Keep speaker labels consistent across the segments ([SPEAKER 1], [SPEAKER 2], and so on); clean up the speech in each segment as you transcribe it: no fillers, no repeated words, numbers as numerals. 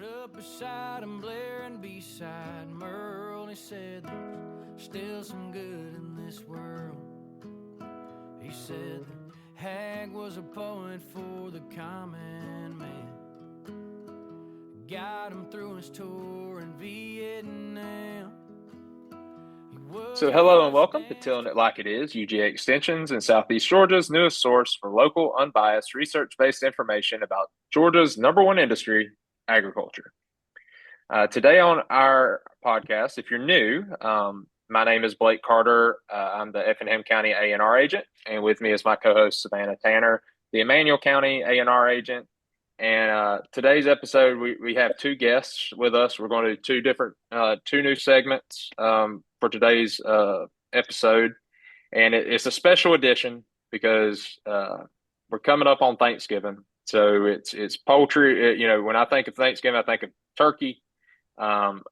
[SPEAKER 1] up beside him, blaring beside Merle. He said there's still some good in this world. He said that Hag was a poet for the common man. Got him through his tour in Vietnam.
[SPEAKER 2] So hello and welcome to Telling It Like It Is, UGA Extensions in Southeast Georgia's newest source for local, unbiased, research-based information about Georgia's number one industry, agriculture. Today on our podcast, if you're new, my name is Blake Carter. I'm the Effingham County A&R agent, and with me is my co-host Savannah Tanner, the Emmanuel County A&R agent. And today's episode, we have two guests with us. We're going to do two new segments for today's episode, and it's a special edition because we're coming up on Thanksgiving. So it's poultry. When I think of Thanksgiving, I think of turkey. On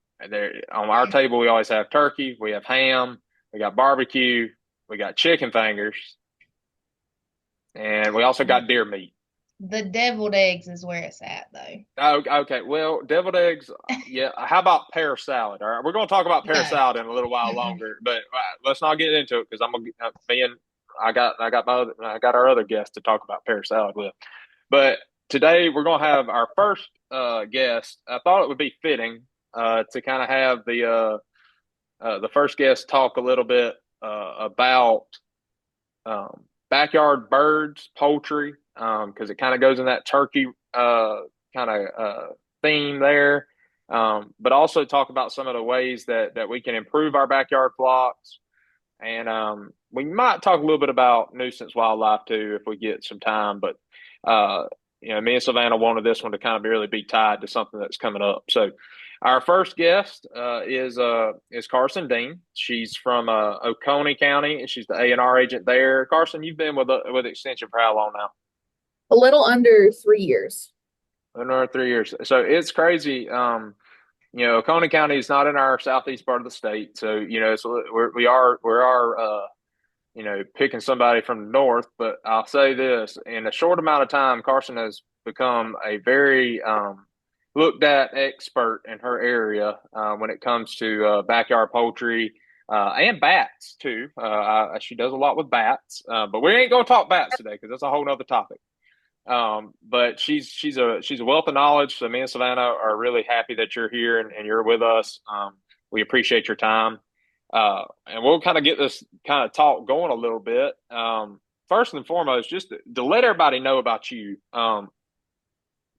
[SPEAKER 2] our table, we always have turkey. We have ham. We got barbecue. We got chicken fingers, and we also got deer meat.
[SPEAKER 3] The deviled eggs is where it's at, though.
[SPEAKER 2] Oh, okay. Well, deviled eggs. Yeah. How about pear salad? All right. We're going to talk about pear salad in a little while longer, but let's not get into it because I got our other guest to talk about pear salad with. But today we're going to have our first guest. I thought it would be fitting to kind of have the first guest talk a little bit about backyard birds, poultry, because it kind of goes in that turkey theme there, but also talk about some of the ways that we can improve our backyard flocks. And we might talk a little bit about nuisance wildlife too if we get some time. But me and Savannah wanted this one to kind of really be tied to something that's coming up. So our first guest is Carson Dean. She's from Oconee County, and she's the A&R agent there. Carson, you've been with Extension for how long now?
[SPEAKER 4] A little under 3 years.
[SPEAKER 2] Under 3 years. So it's crazy. Oconee County is not in our southeast part of the state, so we are picking somebody from the north. But I'll say this: in a short amount of time, Carson has become a very looked at expert in her area when it comes to backyard poultry and bats too. She does a lot with bats, but we ain't gonna talk bats today because that's a whole nother topic. But she's a wealth of knowledge. So me and Savannah are really happy that you're here and you're with us. We appreciate your time. And we'll kind of get this kind of talk going a little bit. First and foremost, just to let everybody know about you.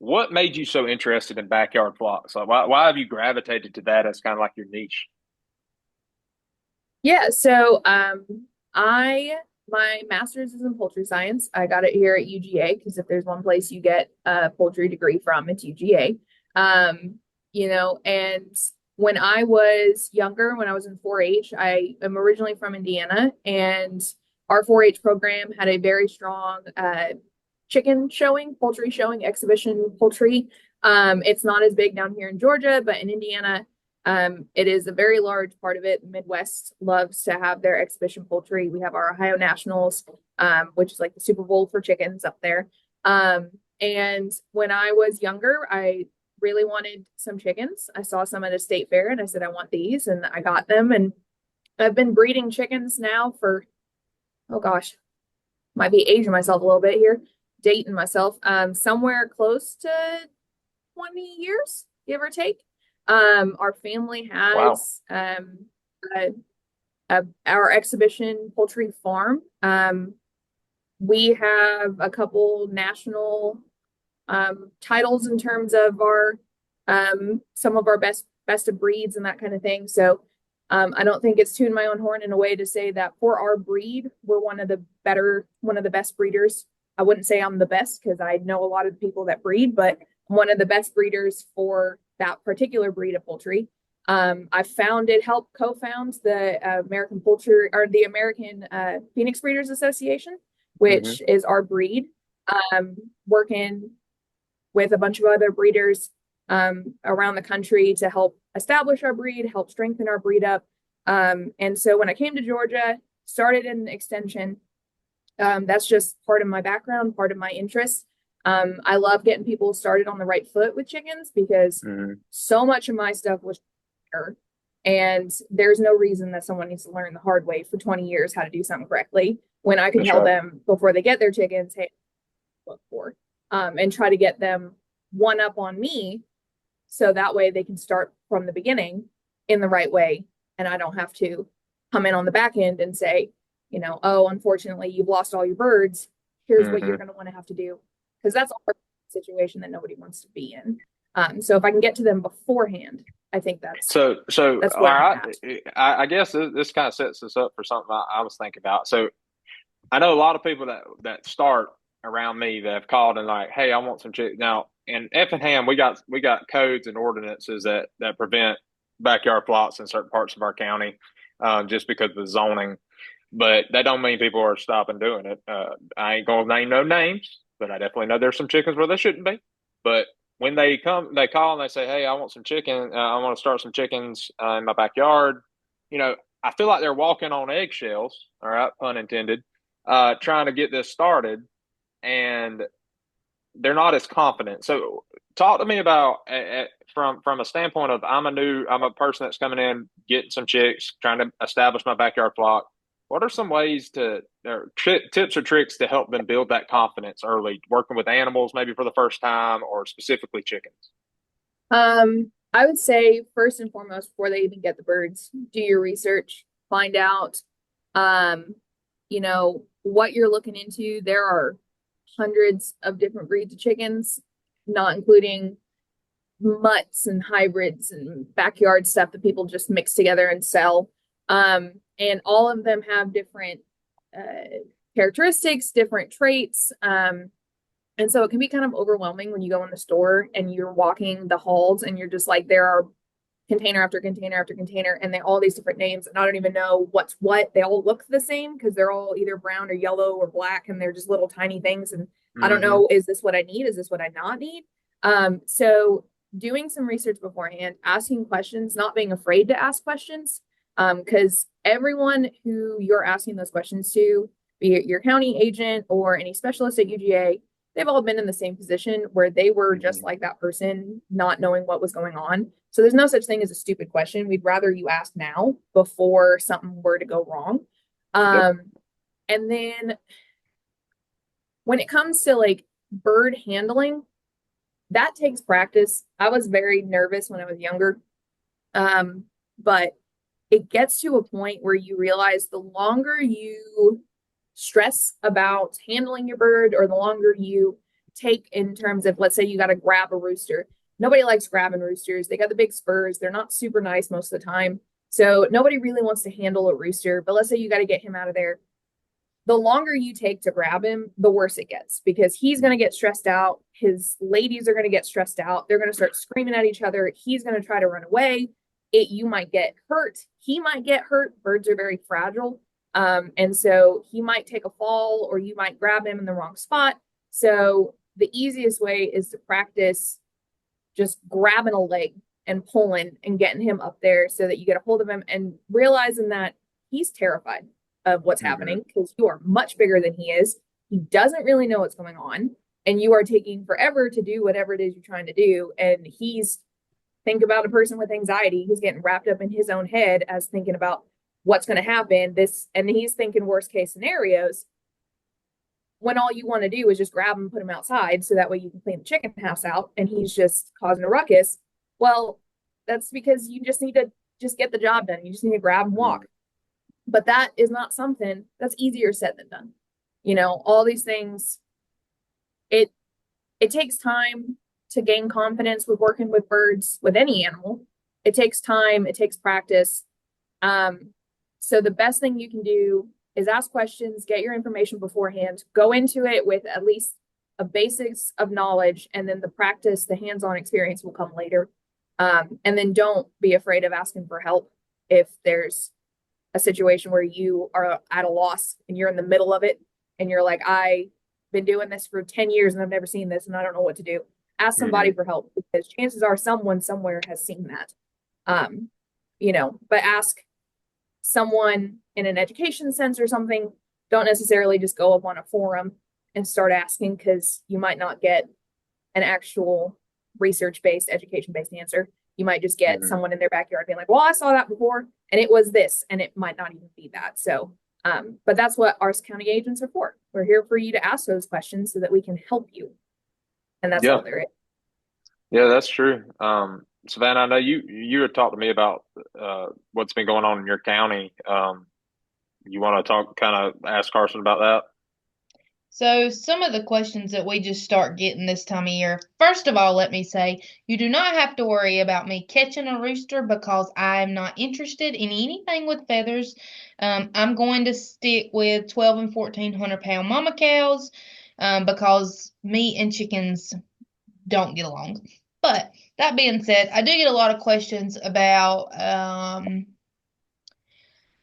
[SPEAKER 2] What made you so interested in backyard flocks? Like, why have you gravitated to that as kind of like your niche?
[SPEAKER 4] Yeah, so my master's is in poultry science. I got it here at UGA because if there's one place you get a poultry degree from, it's UGA. And when I was younger, when I was in 4-H, I am originally from Indiana, and our 4-H program had a very strong chicken showing, poultry showing, exhibition poultry. It's not as big down here in Georgia, but in Indiana, it is a very large part of it. The Midwest loves to have their exhibition poultry. We have our Ohio Nationals, which is like the Super Bowl for chickens up there. And when I was younger, I really wanted some chickens. I saw some at a state fair and I said, I want these, and I got them. And I've been breeding chickens now for, oh gosh, might be aging myself a little bit here, dating myself, somewhere close to 20 years, give or take. Our family has our exhibition poultry farm. We have a couple national titles in terms of our some of our best of breeds and that kind of thing. So I don't think it's tooting my own horn in a way to say that for our breed, we're one of the best breeders. I wouldn't say I'm the best because I know a lot of the people that breed, but one of the best breeders for that particular breed of poultry. I co-found the American Poultry or the American Phoenix Breeders Association, which is our breed, working with a bunch of other breeders around the country to help establish our breed, help strengthen our breed up. And so when I came to Georgia, started in extension, that's just part of my background, part of my interest. I love getting people started on the right foot with chickens because so much of my stuff was here, and there's no reason that someone needs to learn the hard way for 20 years how to do something correctly when I could
[SPEAKER 2] That's
[SPEAKER 4] tell
[SPEAKER 2] right.
[SPEAKER 4] them before they get their chickens, hey, look for, and try to get them one up on me so that way they can start from the beginning in the right way, and I don't have to come in on the back end and say, you know, oh, unfortunately, you've lost all your birds. Here's what you're going to want to have to do, because that's a situation that nobody wants to be in. So if I can get to them beforehand, I think that's
[SPEAKER 2] So
[SPEAKER 4] that's
[SPEAKER 2] all
[SPEAKER 4] where I'm
[SPEAKER 2] right.
[SPEAKER 4] at.
[SPEAKER 2] I guess this kind of sets us up for something I was thinking about. So I know a lot of people that start around me that have called and like, hey, I want some chicken. Now in Effingham, we got codes and ordinances that prevent backyard plots in certain parts of our county, just because of the zoning. But that don't mean people are stopping doing it. I ain't gonna name no names, but I definitely know there's some chickens where they shouldn't be. But when they come, they call and they say, "Hey, I want some chicken. I want to start some chickens in my backyard." You know, I feel like they're walking on eggshells. All right, pun intended. Trying to get this started, and they're not as confident. So, talk to me about from a standpoint of I'm a person that's coming in, getting some chicks, trying to establish my backyard flock. What are some ways or tips or tricks to help them build that confidence early, working with animals maybe for the first time or specifically chickens?
[SPEAKER 4] I would say first and foremost, before they even get the birds, do your research, find out, um, you know, what you're looking into. There are hundreds of different breeds of chickens, not including mutts and hybrids and backyard stuff that people just mix together and sell. And all of them have different characteristics, different traits. And so it can be kind of overwhelming when you go in the store and you're walking the halls and you're just like, there are container after container after container, and they're all these different names, and I don't even know what's what. They all look the same because they're all either brown or yellow or black, and they're just little tiny things. And I don't know, is this what I need? Is this what I not need? So doing some research beforehand, asking questions, not being afraid to ask questions, because everyone who you're asking those questions to, be it your county agent or any specialist at UGA, they've all been in the same position where they were just like that person, not knowing what was going on. So there's no such thing as a stupid question. We'd rather you ask now before something were to go wrong. And then when it comes to like bird handling, that takes practice. I was very nervous when I was younger. But it gets to a point where you realize the longer you stress about handling your bird, or the longer you take in terms of, let's say you got to grab a rooster. Nobody likes grabbing roosters. They got the big spurs. They're not super nice most of the time. So nobody really wants to handle a rooster. But let's say you got to get him out of there. The longer you take to grab him, the worse it gets, because he's going to get stressed out. His ladies are going to get stressed out. They're going to start screaming at each other. He's going to try to run away. You might get hurt. He might get hurt. Birds are very fragile. And so he might take a fall, or you might grab him in the wrong spot. So the easiest way is to practice just grabbing a leg and pulling and getting him up there so that you get a hold of him, and realizing that he's terrified of what's happening because you are much bigger than he is. He doesn't really know what's going on, and you are taking forever to do whatever it is you're trying to do. And think about a person with anxiety. He's getting wrapped up in his own head as thinking about what's going to happen. And he's thinking worst case scenarios, when all you want to do is just grab him and put him outside so that way you can clean the chicken house out, and he's just causing a ruckus. Well, that's because you just need to just get the job done. You just need to grab and walk. But that is not something that's easier said than done. You know, all these things, it takes time to gain confidence with working with birds, with any animal. It takes time, it takes practice. So the best thing you can do is ask questions, get your information beforehand, go into it with at least a basics of knowledge, and then the practice, the hands-on experience will come later. And then don't be afraid of asking for help if there's a situation where you are at a loss and you're in the middle of it and you're like, I've been doing this for 10 years and I've never seen this and I don't know what to do. Ask somebody for help, because chances are someone somewhere has seen that. But ask someone in an education sense or something. Don't necessarily just go up on a forum and start asking, because you might not get an actual research-based, education-based answer. You might just get someone in their backyard being like, well, I saw that before and it was this, and it might not even be that. So, but that's what our county agents are for. We're here for you to ask those questions so that we can help you. And that's all there is.
[SPEAKER 2] Yeah, that's true. Savannah, I know you had talked to me about what's been going on in your county. You want to ask Carson about that?
[SPEAKER 3] So some of the questions that we just start getting this time of year. First of all, let me say, you do not have to worry about me catching a rooster because I am not interested in anything with feathers. I'm going to stick with 12 and 1400 pound mama cows because me and chickens don't get along. But that being said, I do get a lot of questions about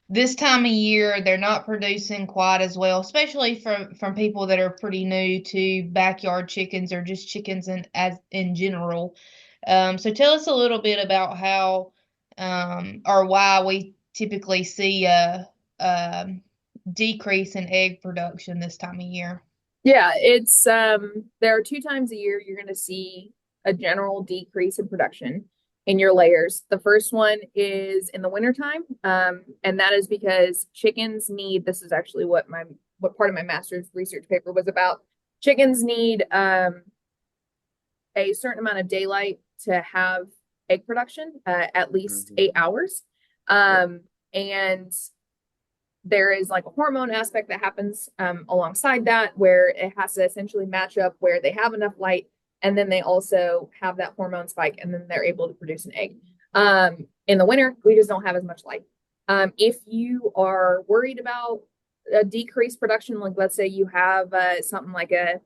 [SPEAKER 3] this time of year. They're not producing quite as well, especially from people that are pretty new to backyard chickens or just chickens in general. So tell us a little bit about how or why we typically see a decrease in egg production this time of year.
[SPEAKER 4] Yeah, it's there are 2 times a year you're going to see a general decrease in production in your layers. The first one is in the wintertime, and that is because chickens need, this is actually what part of my master's research paper was about. Chickens need a certain amount of daylight to have egg production, at least 8 hours. And there is like a hormone aspect that happens alongside that, where it has to essentially match up where they have enough light, and then they also have that hormone spike, and then they're able to produce an egg. In the winter, we just don't have as much light. If you are worried about a decreased production, like let's say you have something like a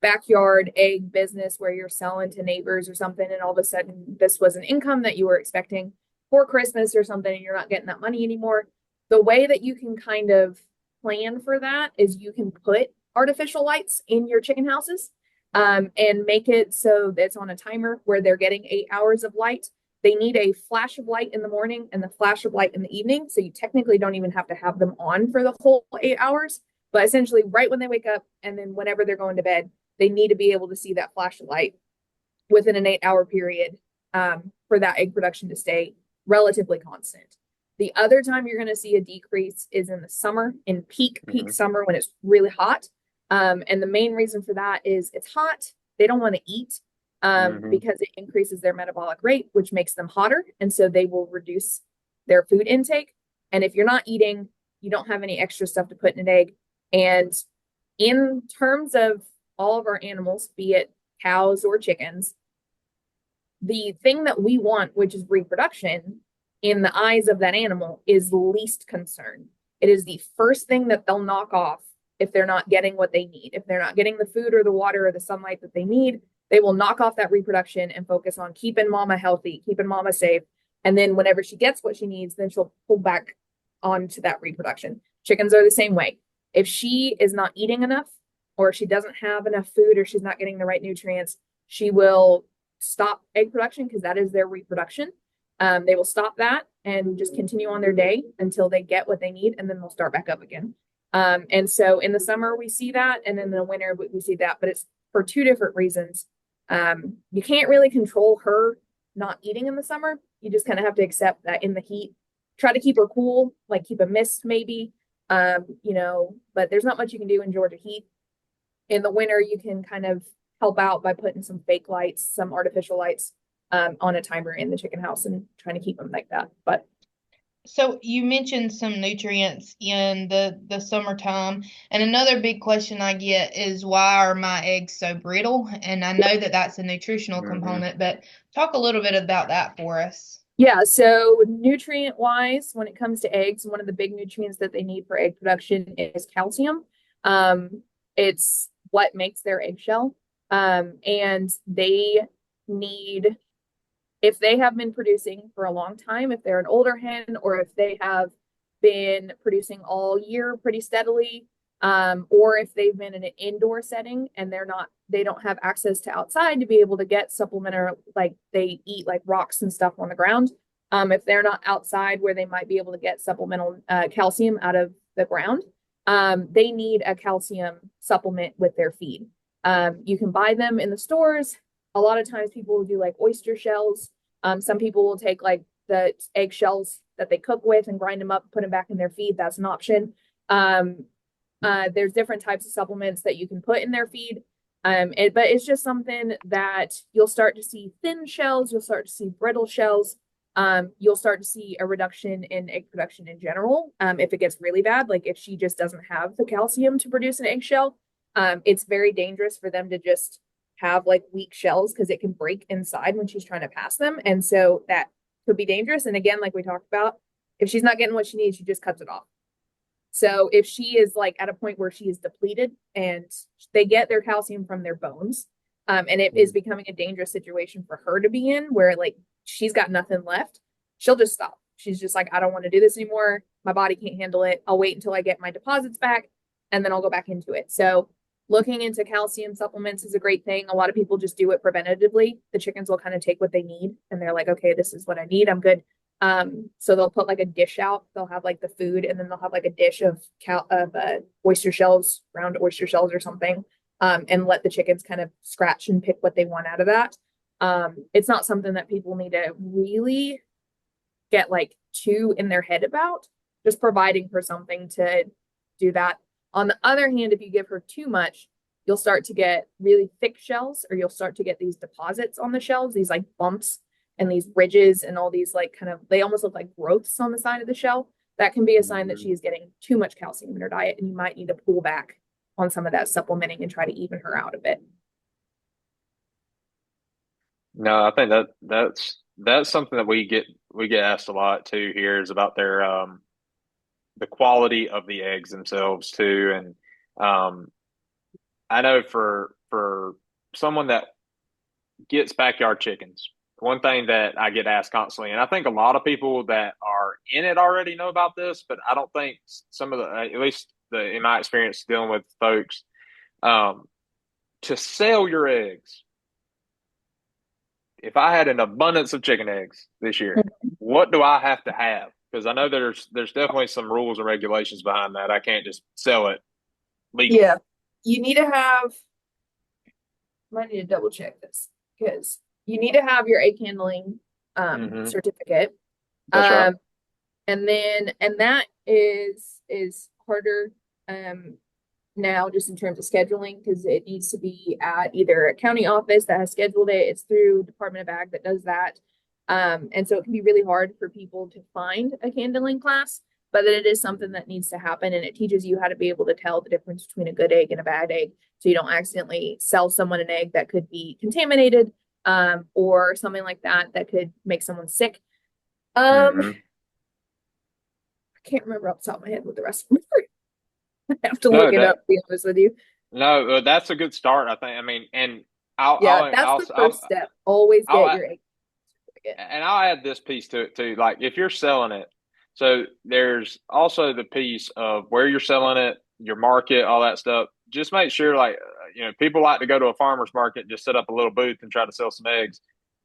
[SPEAKER 4] backyard egg business where you're selling to neighbors or something, and all of a sudden this was an income that you were expecting for Christmas or something, and you're not getting that money anymore. The way that you can kind of plan for that is you can put artificial lights in your chicken houses, and make it so that it's on a timer where they're getting 8 hours of light. They need a flash of light in the morning and the flash of light in the evening. So you technically don't even have to have them on for the whole 8 hours, but essentially right when they wake up and then whenever they're going to bed, they need to be able to see that flash of light within an 8-hour period, for that egg production to stay relatively constant. The other time you're going to see a decrease is in the summer, in peak summer, when it's really hot. And the main reason for that is it's hot. They don't want to eat, because it increases their metabolic rate, which makes them hotter. And so they will reduce their food intake. And if you're not eating, you don't have any extra stuff to put in an egg. And in terms of all of our animals, be it cows or chickens, the thing that we want, which is reproduction, in the eyes of that animal is least concern. It is the first thing that they'll knock off if they're not getting what they need. If they're not getting the food or the water or the sunlight that they need, they will knock off that reproduction and focus on keeping mama healthy, keeping mama safe. And then whenever she gets what she needs, then she'll pull back onto that reproduction. Chickens are the same way. If she is not eating enough, or she doesn't have enough food, or she's not getting the right nutrients, she will stop egg production, because that is their reproduction. They will stop that and just continue on their day until they get what they need, and then they'll start back up again. And so in the summer we see that, and in the winter we see that, but it's for 2 different reasons. You can't really control her not eating in the summer. You just kind of have to accept that in the heat, try to keep her cool, like keep a mist maybe, but there's not much you can do in Georgia heat. In the winter, you can kind of help out by putting some fake lights, some artificial lights, on a timer in the chicken house and trying to keep them like that. But
[SPEAKER 3] so you mentioned some nutrients in the summertime, and another big question I get is, why are my eggs so brittle? And I know that that's a nutritional component, but talk a little bit about that for us.
[SPEAKER 4] Yeah, so nutrient wise, when it comes to eggs, one of the big nutrients that they need for egg production is calcium. It's what makes their eggshell. And they need, if they have been producing for a long time, if they're an older hen, or if they have been producing all year pretty steadily, or if they've been in an indoor setting and they don't have access to outside to be able to get supplementary, like they eat like rocks and stuff on the ground. If they're not outside where they might be able to get supplemental calcium out of the ground, they need a calcium supplement with their feed. You can buy them in the stores. A lot of times people will do like oyster shells. Some people will take like the egg shells that they cook with and grind them up, put them back in their feed. That's an option. There's different types of supplements that you can put in their feed. But it's just something that you'll start to see thin shells, you'll start to see brittle shells. You'll start to see a reduction in egg production in general. If it gets really bad, like if she just doesn't have the calcium to produce an eggshell, it's very dangerous for them to just have like weak shells because it can break inside when she's trying to pass them. And so that could be dangerous. And again, like we talked about, if she's not getting what she needs, she just cuts it off. So if she is like at a point where she is depleted and they get their calcium from their bones, and it is becoming a dangerous situation for her to be in where like she's got nothing left, she'll just stop. She's just like, I don't want to do this anymore. My body can't handle it. I'll wait until I get my deposits back and then I'll go back into it. So looking into calcium supplements is a great thing. A lot of people just do it preventatively. The chickens will kind of take what they need and they're like, okay, this is what I need. I'm good. So they'll put like a dish out. They'll have like the food and then they'll have like a dish of oyster shells, round oyster shells or something, and let the chickens kind of scratch and pick what they want out of that. It's not something that people need to really get like too in their head about, just providing her something to do that. On the other hand, if you give her too much, you'll start to get really thick shells, or you'll start to get these deposits on the shells, these like bumps and these ridges and all these like kind of, they almost look like growths on the side of the shell. That can be a sign that she is getting too much calcium in her diet, and you might need to pull back on some of that supplementing and try to even her out a bit.
[SPEAKER 2] No, I think that's something that we get asked a lot too here, is about their the quality of the eggs themselves too. And I know for someone that gets backyard chickens, one thing that I get asked constantly, and I think a lot of people that are in it already know about this, but I don't think some of the, at least in my experience dealing with folks, to sell your eggs, if I had an abundance of chicken eggs this year, what do I have to have? Because I know there's definitely some rules and regulations behind that. I can't just sell it legally.
[SPEAKER 4] Yeah, you need to have, might need to double check this because you need to have your egg handling certificate.
[SPEAKER 2] That's right.
[SPEAKER 4] And that is harder now, just in terms of scheduling, because it needs to be at either a county office that has scheduled it. It's through Department of Ag that does that. And so it can be really hard for people to find a handling class, but then it is something that needs to happen, and it teaches you how to be able to tell the difference between a good egg and a bad egg, so you don't accidentally sell someone an egg that could be contaminated, or something like that could make someone sick. I can't remember off the top of my head what the rest of them are. I have to look it up, to be honest with you.
[SPEAKER 2] No, that's a good start, I think. I mean, and
[SPEAKER 4] that's the first step. Always get your egg certificate.
[SPEAKER 2] And I'll add this piece to it too. Like if you're selling it, so there's also the piece of where you're selling it, your market, all that stuff. Just make sure, like, people like to go to a farmer's market, just set up a little booth and try to sell some eggs.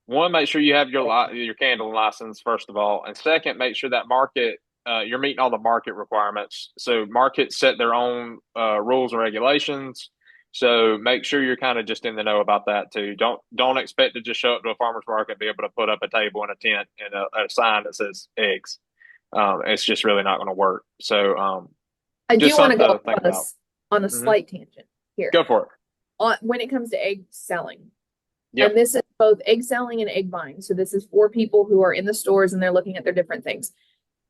[SPEAKER 2] One, make sure you have your candling license, first of all. And second, make sure that market, you're meeting all the market requirements. So markets set their own rules and regulations. So make sure you're kind of just in the know about that too. Don't expect to just show up to a farmer's market and be able to put up a table and a tent and a sign that says eggs. It's just really not going to work. So
[SPEAKER 4] I do want to go on a slight tangent here.
[SPEAKER 2] Go for
[SPEAKER 4] it. When it comes to egg selling,
[SPEAKER 2] yep.
[SPEAKER 4] And this is both egg selling and egg buying. So this is for people who are in the stores and they're looking at their different things.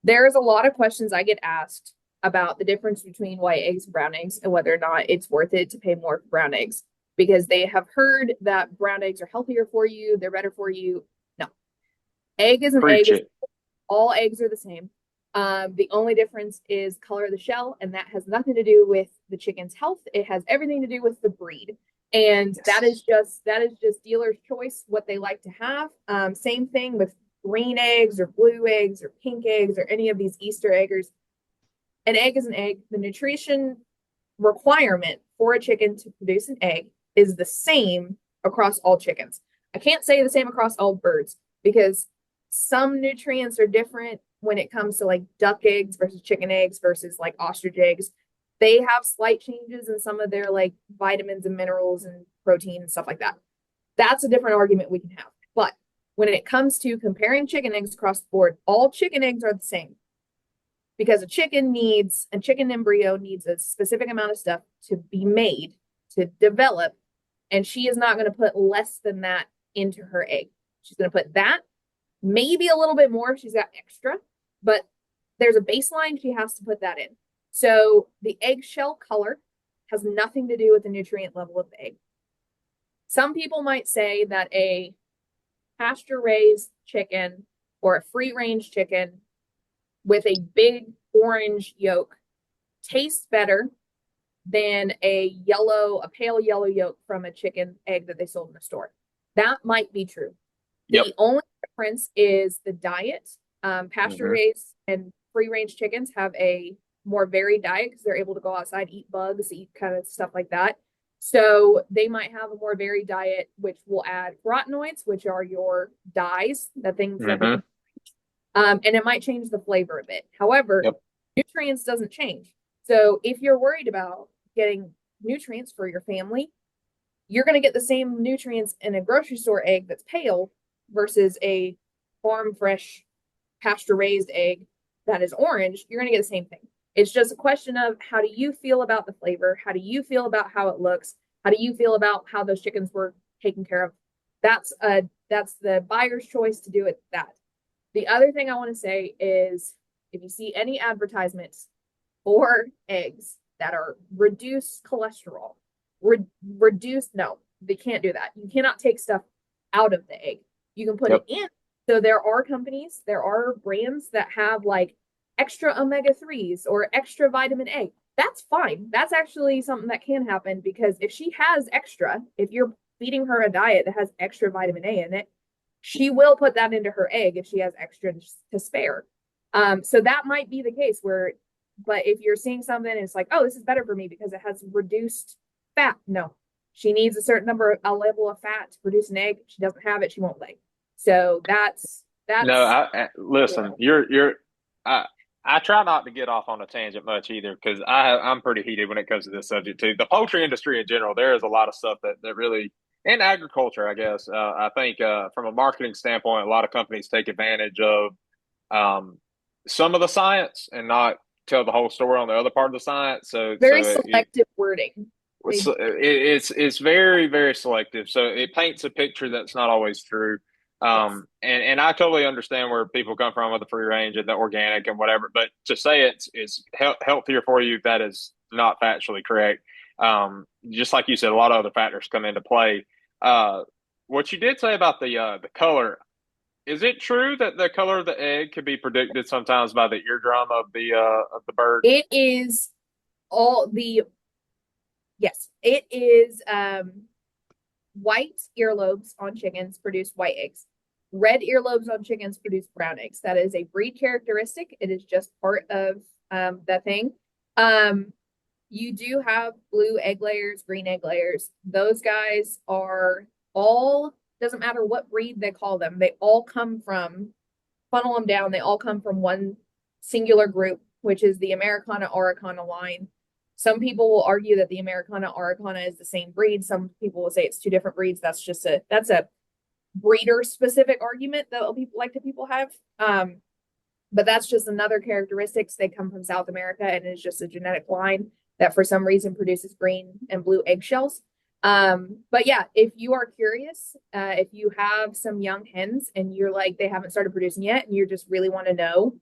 [SPEAKER 4] There's a lot of questions I get asked about the difference between white eggs and brown eggs, and whether or not it's worth it to pay more for brown eggs, because they have heard that brown eggs are healthier for you, they're better for you. No, egg is an egg. All eggs are the same. The only difference is color of the shell, and that has nothing to do with the chicken's health. It has everything to do with the breed. And that is just dealer's choice, what they like to have. Same thing with green eggs or blue eggs or pink eggs or any of these Easter eggers. An egg is an egg. The nutrition requirement for a chicken to produce an egg is the same across all chickens. I can't say the same across all birds, because some nutrients are different when it comes to like duck eggs versus chicken eggs versus like ostrich eggs. They have slight changes in some of their like vitamins and minerals and protein and stuff like that. That's a different argument we can have. But when it comes to comparing chicken eggs across the board, all chicken eggs are the same because a chicken embryo needs a specific amount of stuff to be made, to develop, and she is not going to put less than that into her egg. She's going to put that, maybe a little bit more if she's got extra, but there's a baseline she has to put that in. So the eggshell color has nothing to do with the nutrient level of the egg. Some people might say that a pasture-raised chicken or a free-range chicken with a big orange yolk tastes better than a pale yellow yolk from a chicken egg that they sold in the store. That might be true.
[SPEAKER 2] Yep.
[SPEAKER 4] The only difference is the diet. Pasture-raised and free-range chickens have a more varied diet because they're able to go outside, eat bugs, eat kind of stuff like that. So they might have a more varied diet, which will add carotenoids, which are your dyes, the things that make and it might change the flavor a bit. However, nutrients doesn't change. So if you're worried about getting nutrients for your family, you're going to get the same nutrients in a grocery store egg that's pale versus a farm fresh pasture raised egg that is orange. You're going to get the same thing. It's just a question of how do you feel about the flavor? How do you feel about how it looks? How do you feel about how those chickens were taken care of? That's the buyer's choice to do it that. The other thing I want to say is if you see any advertisements for eggs that are reduced cholesterol, reduced, no, they can't do that. You cannot take stuff out of the egg. You can put it in. So there are companies, there are brands that have like extra omega-3s or extra vitamin A. That's fine. That's actually something that can happen because if she has extra, if you're feeding her a diet that has extra vitamin A in it, she will put that into her egg if she has extra to spare. So that might be the case but if you're seeing something and it's like, oh, this is better for me because it has reduced fat. No, she needs a certain a level of fat to produce an egg. She doesn't have it, she won't lay. So that's
[SPEAKER 2] no. Listen. I try not to get off on a tangent much either because I'm pretty heated when it comes to this subject too. The poultry industry in general, there is a lot of stuff that really, in agriculture, I guess, I think from a marketing standpoint, a lot of companies take advantage of some of the science and not tell the whole story on the other part of the science. So
[SPEAKER 4] very selective wording.
[SPEAKER 2] It's very, very selective. So it paints a picture that's not always true. And I totally understand where people come from with the free range and the organic and whatever, but to say it's healthier for you, that is not factually correct. Just like you said, a lot of other factors come into play. What you did say about the color, is it true that the color of the egg could be predicted sometimes by the eardrum of the bird?
[SPEAKER 4] It is yes, it is white earlobes on chickens produce white eggs. Red earlobes on chickens produce brown eggs. That is a breed characteristic. It is just part of that thing. You do have blue egg layers, green egg layers. Those guys are all, doesn't matter what breed they call them, they all come from, funnel them down, they all come from one singular group, which is the Americana Araucana line. Some people will argue that the Americana Araucana is the same breed. Some people will say it's two different breeds. That's a breeder specific argument that people have. But that's just another characteristics. They come from South America and it's just a genetic line that for some reason produces green and blue eggshells. But yeah, if you are curious, if you have some young hens and you're like, they haven't started producing yet and you just really want to know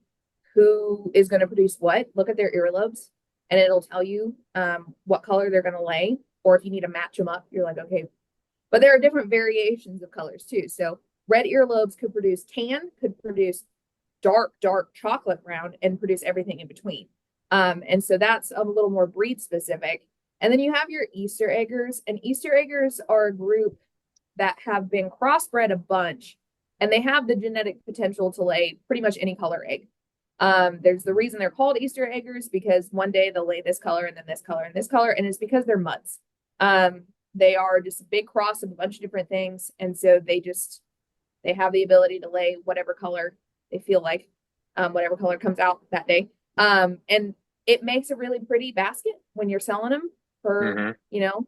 [SPEAKER 4] who is going to produce what, look at their earlobes. And it'll tell you what color they're going to lay. Or if you need to match them up, you're like, okay. But there are different variations of colors too. So red earlobes could produce tan, could produce dark chocolate brown, and produce everything in between. And so that's a little more breed specific. And then you have your Easter eggers. And Easter eggers are a group that have been crossbred a bunch. And they have the genetic potential to lay pretty much any color egg. There's the reason they're called Easter eggers because one day they'll lay this color and then this color and this color, and it's because they're mutts. They are just a big cross of a bunch of different things, and so they have the ability to lay whatever color they feel like, whatever color comes out that day. And it makes a really pretty basket when you're selling them for,
[SPEAKER 2] Mm-hmm.
[SPEAKER 4] you know,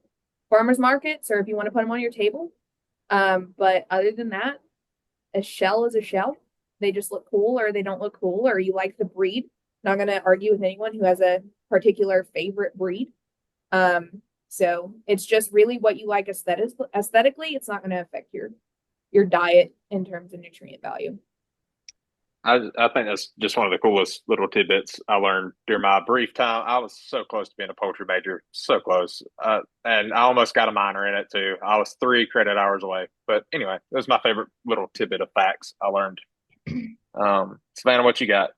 [SPEAKER 4] farmers markets, or if you want to put them on your table. But other than that, a shell is a shell. They just look cool or they don't look cool, or you like the breed. Not going to argue with anyone who has a particular favorite breed. So it's just really what you like aesthetically. It's not going to affect your diet in terms of nutrient value.
[SPEAKER 2] I think that's just one of the coolest little tidbits I learned during my brief time. I was so close to being a poultry major, so close. And I almost got a minor in it too. I was 3 credit hours away. But anyway, it was my favorite little tidbit of facts I learned. Savannah, what you got?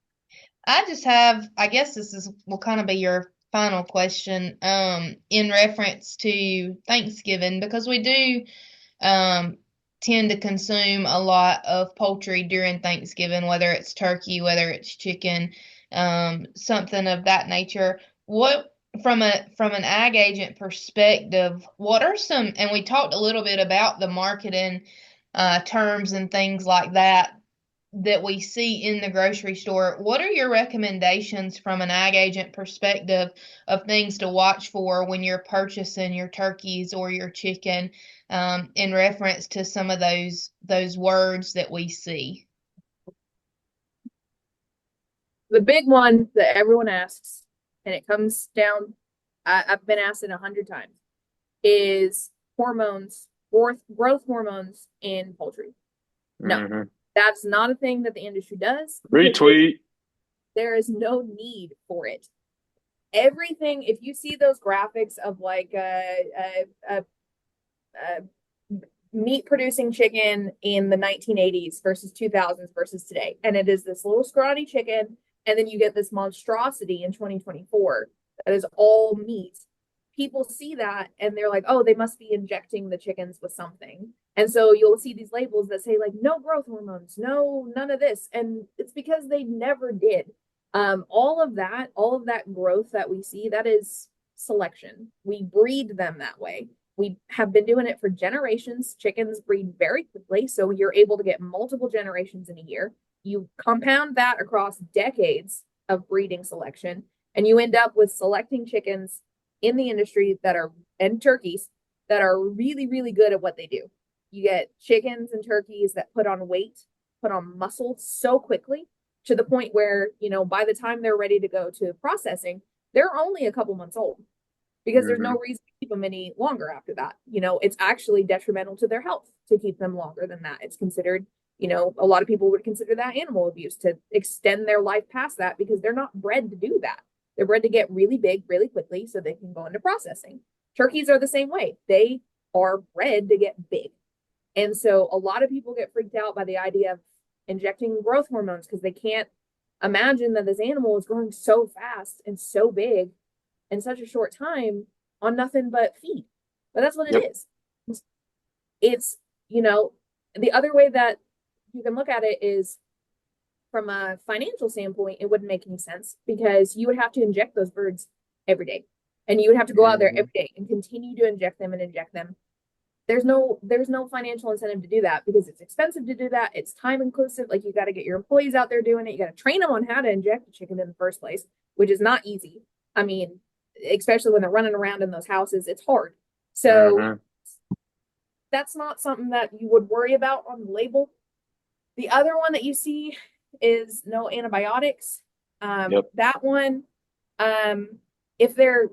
[SPEAKER 3] I just have, I guess will kind of be your final question, in reference to Thanksgiving, because we do tend to consume a lot of poultry during Thanksgiving, whether it's turkey, whether it's chicken, something of that nature. What from an ag agent perspective, what are some, and we talked a little bit about the marketing terms and things like that we see in the grocery store. What are your recommendations from an ag agent perspective of things to watch for when you're purchasing your turkeys or your chicken, in reference to some of those words that we see?
[SPEAKER 4] The big one that everyone asks, and it comes down, I've been asked it 100 times, is hormones, growth hormones in poultry. No,
[SPEAKER 2] Mm-hmm.
[SPEAKER 4] that's not a thing that the industry does.
[SPEAKER 2] Retweet.
[SPEAKER 4] There is no need for it. Everything, if you see those graphics of like a meat producing chicken in the 1980s versus 2000s versus today, and it is this little scrawny chicken, and then you get this monstrosity in 2024 that is all meat. People see that and they're like, oh, they must be injecting the chickens with something. And so you'll see these labels that say like no growth hormones, no, none of this. And it's because they never did. All of that growth that we see, that is selection. We breed them that way. We have been doing it for generations. Chickens breed very quickly, so you're able to get multiple generations in a year. You compound that across decades of breeding selection, and you end up with selecting chickens in the industry and turkeys that are really, really good at what they do. You get chickens and turkeys that put on weight, put on muscle so quickly to the point where, by the time they're ready to go to processing, they're only a couple months old because there's no reason to keep them any longer after that. It's actually detrimental to their health to keep them longer than that. It's considered, a lot of people would consider that animal abuse to extend their life past that because they're not bred to do that. They're bred to get really big really quickly so they can go into processing. Turkeys are the same way. They are bred to get big. And so a lot of people get freaked out by the idea of injecting growth hormones because they can't imagine that this animal is growing so fast and so big in such a short time on nothing but feed. But that's what it is. It's, the other way that you can look at it is from a financial standpoint, it wouldn't make any sense because you would have to inject those birds every day. And you would have to go out there every day and continue to inject them and inject them. There's no financial incentive to do that because it's expensive to do that. It's time inclusive. Like you got to get your employees out there doing it. You got to train them on how to inject a chicken in the first place, which is not easy. I mean, especially when they're running around in those houses, it's hard. So that's not something that you would worry about on the label. The other one that you see is no antibiotics. That one, if they're,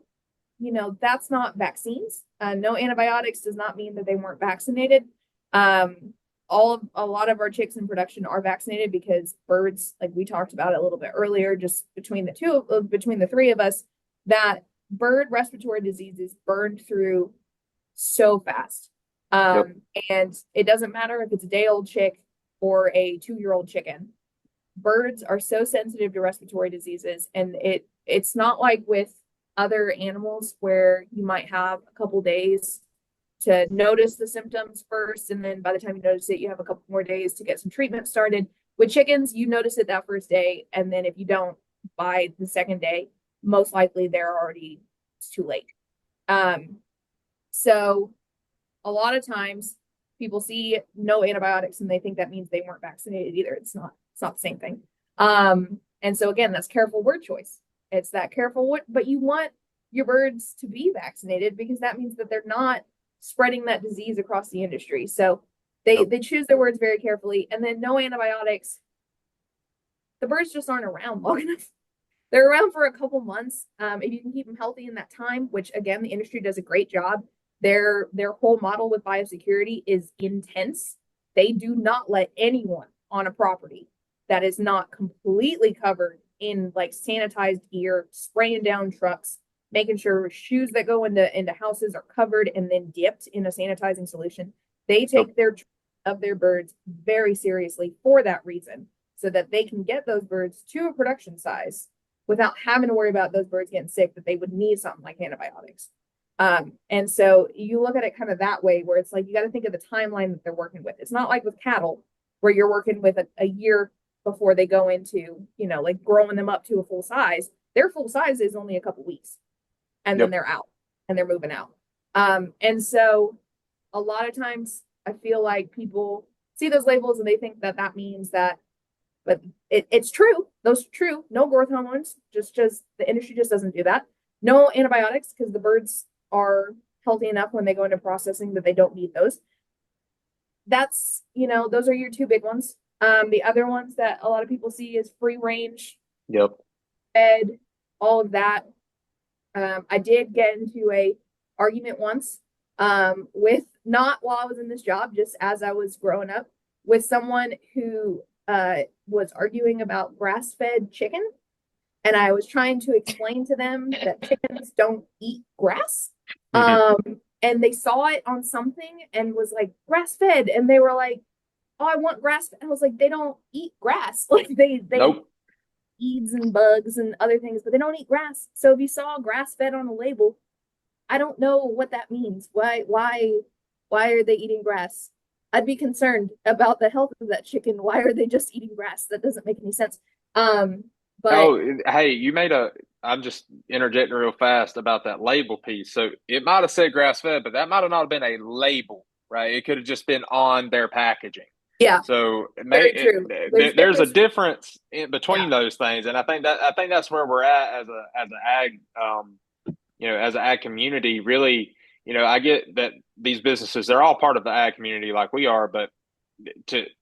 [SPEAKER 4] that's not vaccines. No antibiotics does not mean that they weren't vaccinated. A lot of our chicks in production are vaccinated because birds, like we talked about it a little bit earlier, just between the three of us, that bird respiratory diseases burned through so fast. And it doesn't matter if it's a day-old chick or a 2-year-old chicken. Birds are so sensitive to respiratory diseases, and it's not like with other animals where you might have a couple days to notice the symptoms first, and then by the time you notice it, you have a couple more days to get some treatment started. With chickens, you notice it that first day, and then if you don't by the second day, most likely it's too late. So a lot of times people see no antibiotics and they think that means they weren't vaccinated either. It's not the same thing. And so again, that's careful word choice. It's that careful. But you want your birds to be vaccinated because that means that they're not spreading that disease across the industry. So they choose their words very carefully. And then no antibiotics. The birds just aren't around long enough. They're around for a couple months. If you can keep them healthy in that time, which again, the industry does a great job. Their whole model with biosecurity is intense. They do not let anyone on a property that is not completely covered in like sanitized gear, spraying down trucks, making sure shoes that go into houses are covered and then dipped in a sanitizing solution. They take their of their birds very seriously for that reason, so that they can get those birds to a production size without having to worry about those birds getting sick, that they would need something like antibiotics. And so you look at it kind of that way, where it's like you got to think of the timeline that they're working with. It's not like with cattle, where you're working with a year before they go into, like growing them up to a full size. Their full size is only a couple weeks, and then they're out and they're moving out. And so a lot of times I feel like people see those labels and they think that that means that, but it's true. Those are true. No growth hormones. Just the industry just doesn't do that. No antibiotics, because the birds are healthy enough when they go into processing that they don't need those. That's, those are your two big ones. The other ones that a lot of people see is free range. Fed, all of that. I did get into a argument once with, not while I was in this job, just as I was growing up, with someone who was arguing about grass-fed chicken. And I was trying to explain to them that chickens don't eat grass. And they saw it on something and was like, grass-fed. And they were like, oh, I want grass-fed. I was like, they don't eat grass. Like they eat and bugs and other things, but they don't eat grass. So if you saw grass-fed on a label, I don't know what that means. Why are they eating grass? I'd be concerned about the health of that chicken. Why are they just eating grass? That doesn't make any sense. But
[SPEAKER 2] hey, I'm just interjecting real fast about that label piece. So it might have said grass fed, but that might have not been a label, right? It could have just been on their packaging.
[SPEAKER 4] Yeah.
[SPEAKER 2] So
[SPEAKER 4] true.
[SPEAKER 2] There's a difference in between those things, and I think that's where we're at as an ag community. Really, I get that these businesses, they're all part of the ag community like we are, but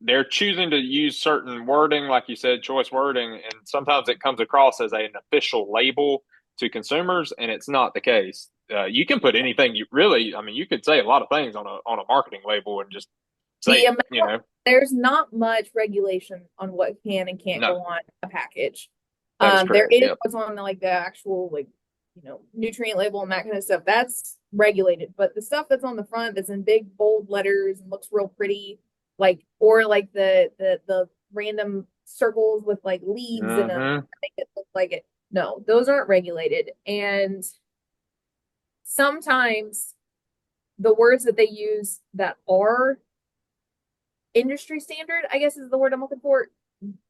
[SPEAKER 2] they're choosing to use certain wording, like you said, choice wording, and sometimes it comes across as an official label to consumers, and it's not the case. You can put anything you could say a lot of things on a marketing label and just say,
[SPEAKER 4] there's not much regulation on what can and can't go on a package. There is what's on the actual nutrient label and that kind of stuff. That's regulated, but the stuff that's on the front that's in big bold letters and looks real pretty, or the random circles with leaves and make it look like it. No, those aren't regulated. And sometimes the words that they use that are industry standard, I guess is the word I'm looking for.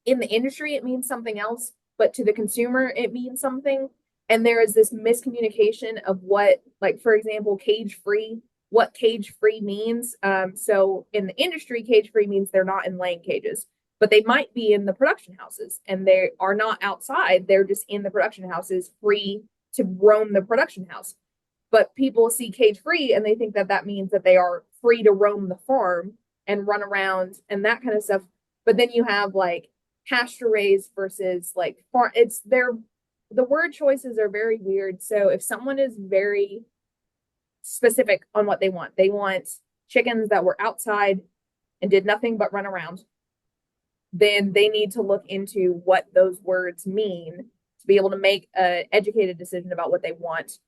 [SPEAKER 4] In the industry, it means something else, but to the consumer, it means something. And there is this miscommunication of what, for example, cage-free, what cage-free means. So in the industry, cage-free means they're not in laying cages, but they might be in the production houses, and they are not outside. They're just in the production houses, free to roam the production house. But people see cage-free, and they think that that means that they are free to roam the farm and run around and that kind of stuff. But then you have pasture raised versus farm. The word choices are very weird. So if someone is very specific on what they want chickens that were outside and did nothing but run around, then they need to look into what those words mean to be able to make an educated decision about what they want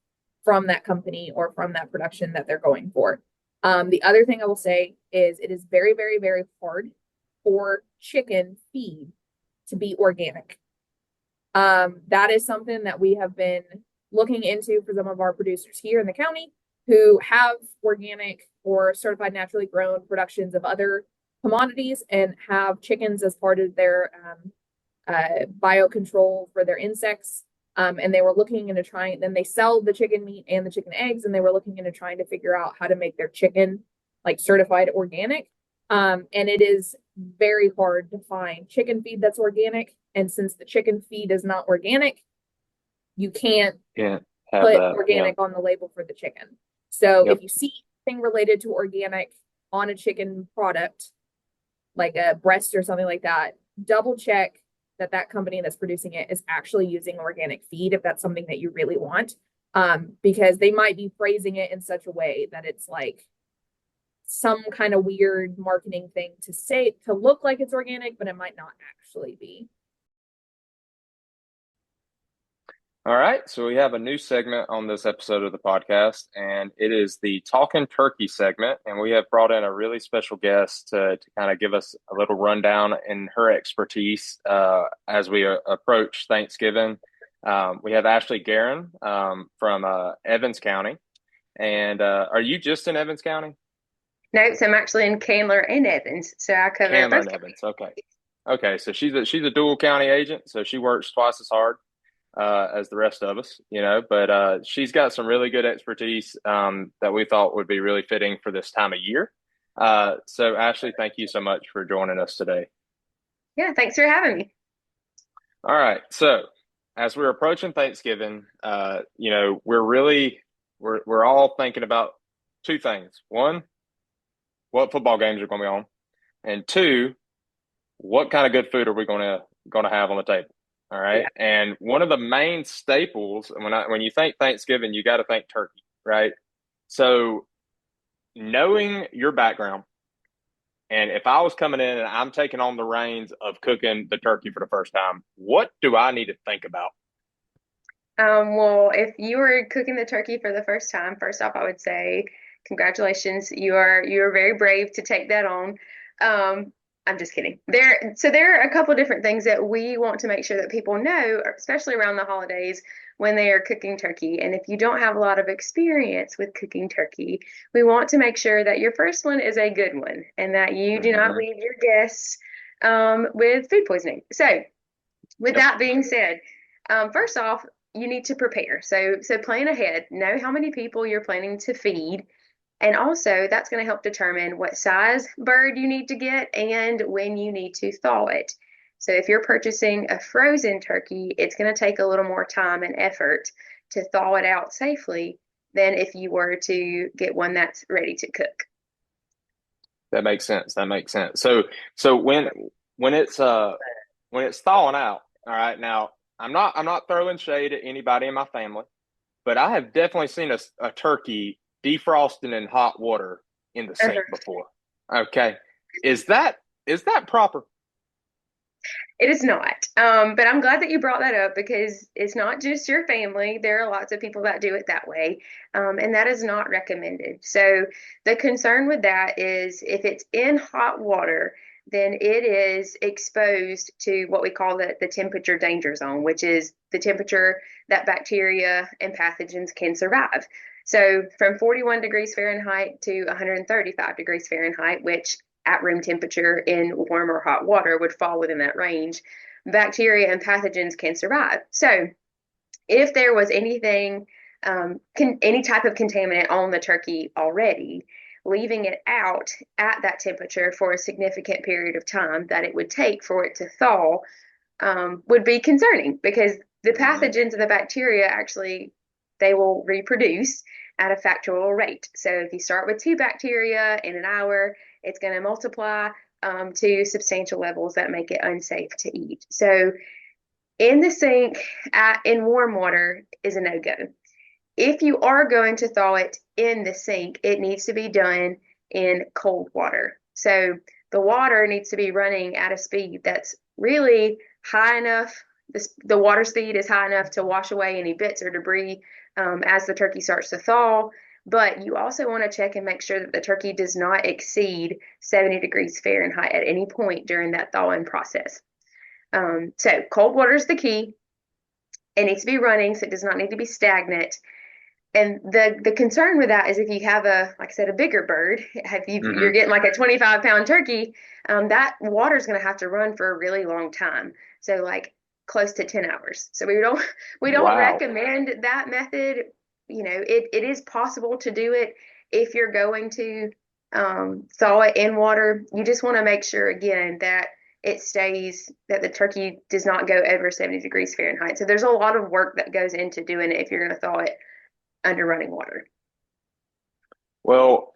[SPEAKER 4] from that company or from that production that they're going for. The other thing I will say is it is very, very, very hard for chicken feed to be organic. That is something that we have been looking into for some of our producers here in the county who have organic or certified naturally grown productions of other commodities and have chickens as part of their biocontrol for their insects. And they were looking into trying, then they sell the chicken meat and the chicken eggs, and they were looking into trying to figure out how to make their chicken certified organic. And it is very hard to find chicken feed that's organic. And since the chicken feed is not organic, You can't
[SPEAKER 2] Can't have
[SPEAKER 4] put
[SPEAKER 2] that. Yeah.
[SPEAKER 4] organic on the label for the chicken. So
[SPEAKER 2] Yep.
[SPEAKER 4] if you see anything related to organic on a chicken product, like a breast or something like that, double check that that company that's producing it is actually using organic feed if that's something that you really want. Because they might be phrasing it in such a way that it's like some kind of weird marketing thing to say to look like it's organic, but it might not actually be.
[SPEAKER 2] All right. So we have a new segment on this episode of the podcast, and it is the Talking Turkey segment. And we have brought in a really special guest to kind of give us a little rundown in her expertise as we approach Thanksgiving. We have Ashleigh Guerin from Evans County. And are you just in Evans County?
[SPEAKER 5] No, so I'm actually in Candler and Evans, so I cover
[SPEAKER 2] Candler
[SPEAKER 5] both
[SPEAKER 2] and Evans. Okay. Okay. So she's a dual county agent, so she works twice as hard as the rest of us, but she's got some really good expertise that we thought would be really fitting for this time of year. So Ashleigh, thank you so much for joining us today.
[SPEAKER 5] Yeah, thanks for having me.
[SPEAKER 2] All right. So as we're approaching Thanksgiving, we're all thinking about two things. One, what football games are going to be on, and two, what kind of good food are we going to have on the table? All right.
[SPEAKER 5] Yeah.
[SPEAKER 2] And one of the main staples, when you think Thanksgiving, you got to think turkey, right? So knowing your background, and if I was coming in and I'm taking on the reins of cooking the turkey for the first time, what do I need to think about?
[SPEAKER 5] Well, if you were cooking the turkey for the first time, first off, I would say congratulations. You are very brave to take that on. I'm just kidding. There are a couple of different things that we want to make sure that people know, especially around the holidays when they are cooking turkey. And if you don't have a lot of experience with cooking turkey, we want to make sure that your first one is a good one and that you do not leave your guests with food poisoning. So, with that being said, first off, you need to prepare. So plan ahead. Know how many people you're planning to feed. And also, that's going to help determine what size bird you need to get and when you need to thaw it. So if you're purchasing a frozen turkey, it's going to take a little more time and effort to thaw it out safely than if you were to get one that's ready to cook.
[SPEAKER 2] That makes sense. That makes sense. So when it's thawing out, all right. Now I'm not throwing shade at anybody in my family, but I have definitely seen a turkey defrosting in hot water in the sink before. Okay. Is that proper?
[SPEAKER 5] It is not. But I'm glad that you brought that up because it's not just your family. There are lots of people that do it that way. And that is not recommended. So the concern with that is if it's in hot water, then it is exposed to what we call the temperature danger zone, which is the temperature that bacteria and pathogens can survive. So from 41 degrees Fahrenheit to 135 degrees Fahrenheit, which at room temperature in warm or hot water would fall within that range, bacteria and pathogens can survive. So if there was anything, any type of contaminant on the turkey already, leaving it out at that temperature for a significant period of time that it would take for it to thaw would be concerning because the pathogens and the bacteria actually, they will reproduce at a factorial rate. So if you start with 2 bacteria in an hour, it's going to multiply to substantial levels that make it unsafe to eat. So in the sink in warm water is a no-go. If you are going to thaw it in the sink, it needs to be done in cold water. So the water needs to be running at a speed that's really high enough. The water speed is high enough to wash away any bits or debris as the turkey starts to thaw. But you also want to check and make sure that the turkey does not exceed 70 degrees Fahrenheit at any point during that thawing process. So cold water is the key. It needs to be running, so it does not need to be stagnant. And the concern with that is if you have like I said, a bigger bird, you're getting like a 25-pound turkey, that water is going to have to run for a really long time. So like close to 10 hours. So we don't recommend that method. It is possible to do it if you're going to thaw it in water. You just want to make sure again that that the turkey does not go over 70 degrees Fahrenheit. So there's a lot of work that goes into doing it if you're going to thaw it under running water.
[SPEAKER 2] Well,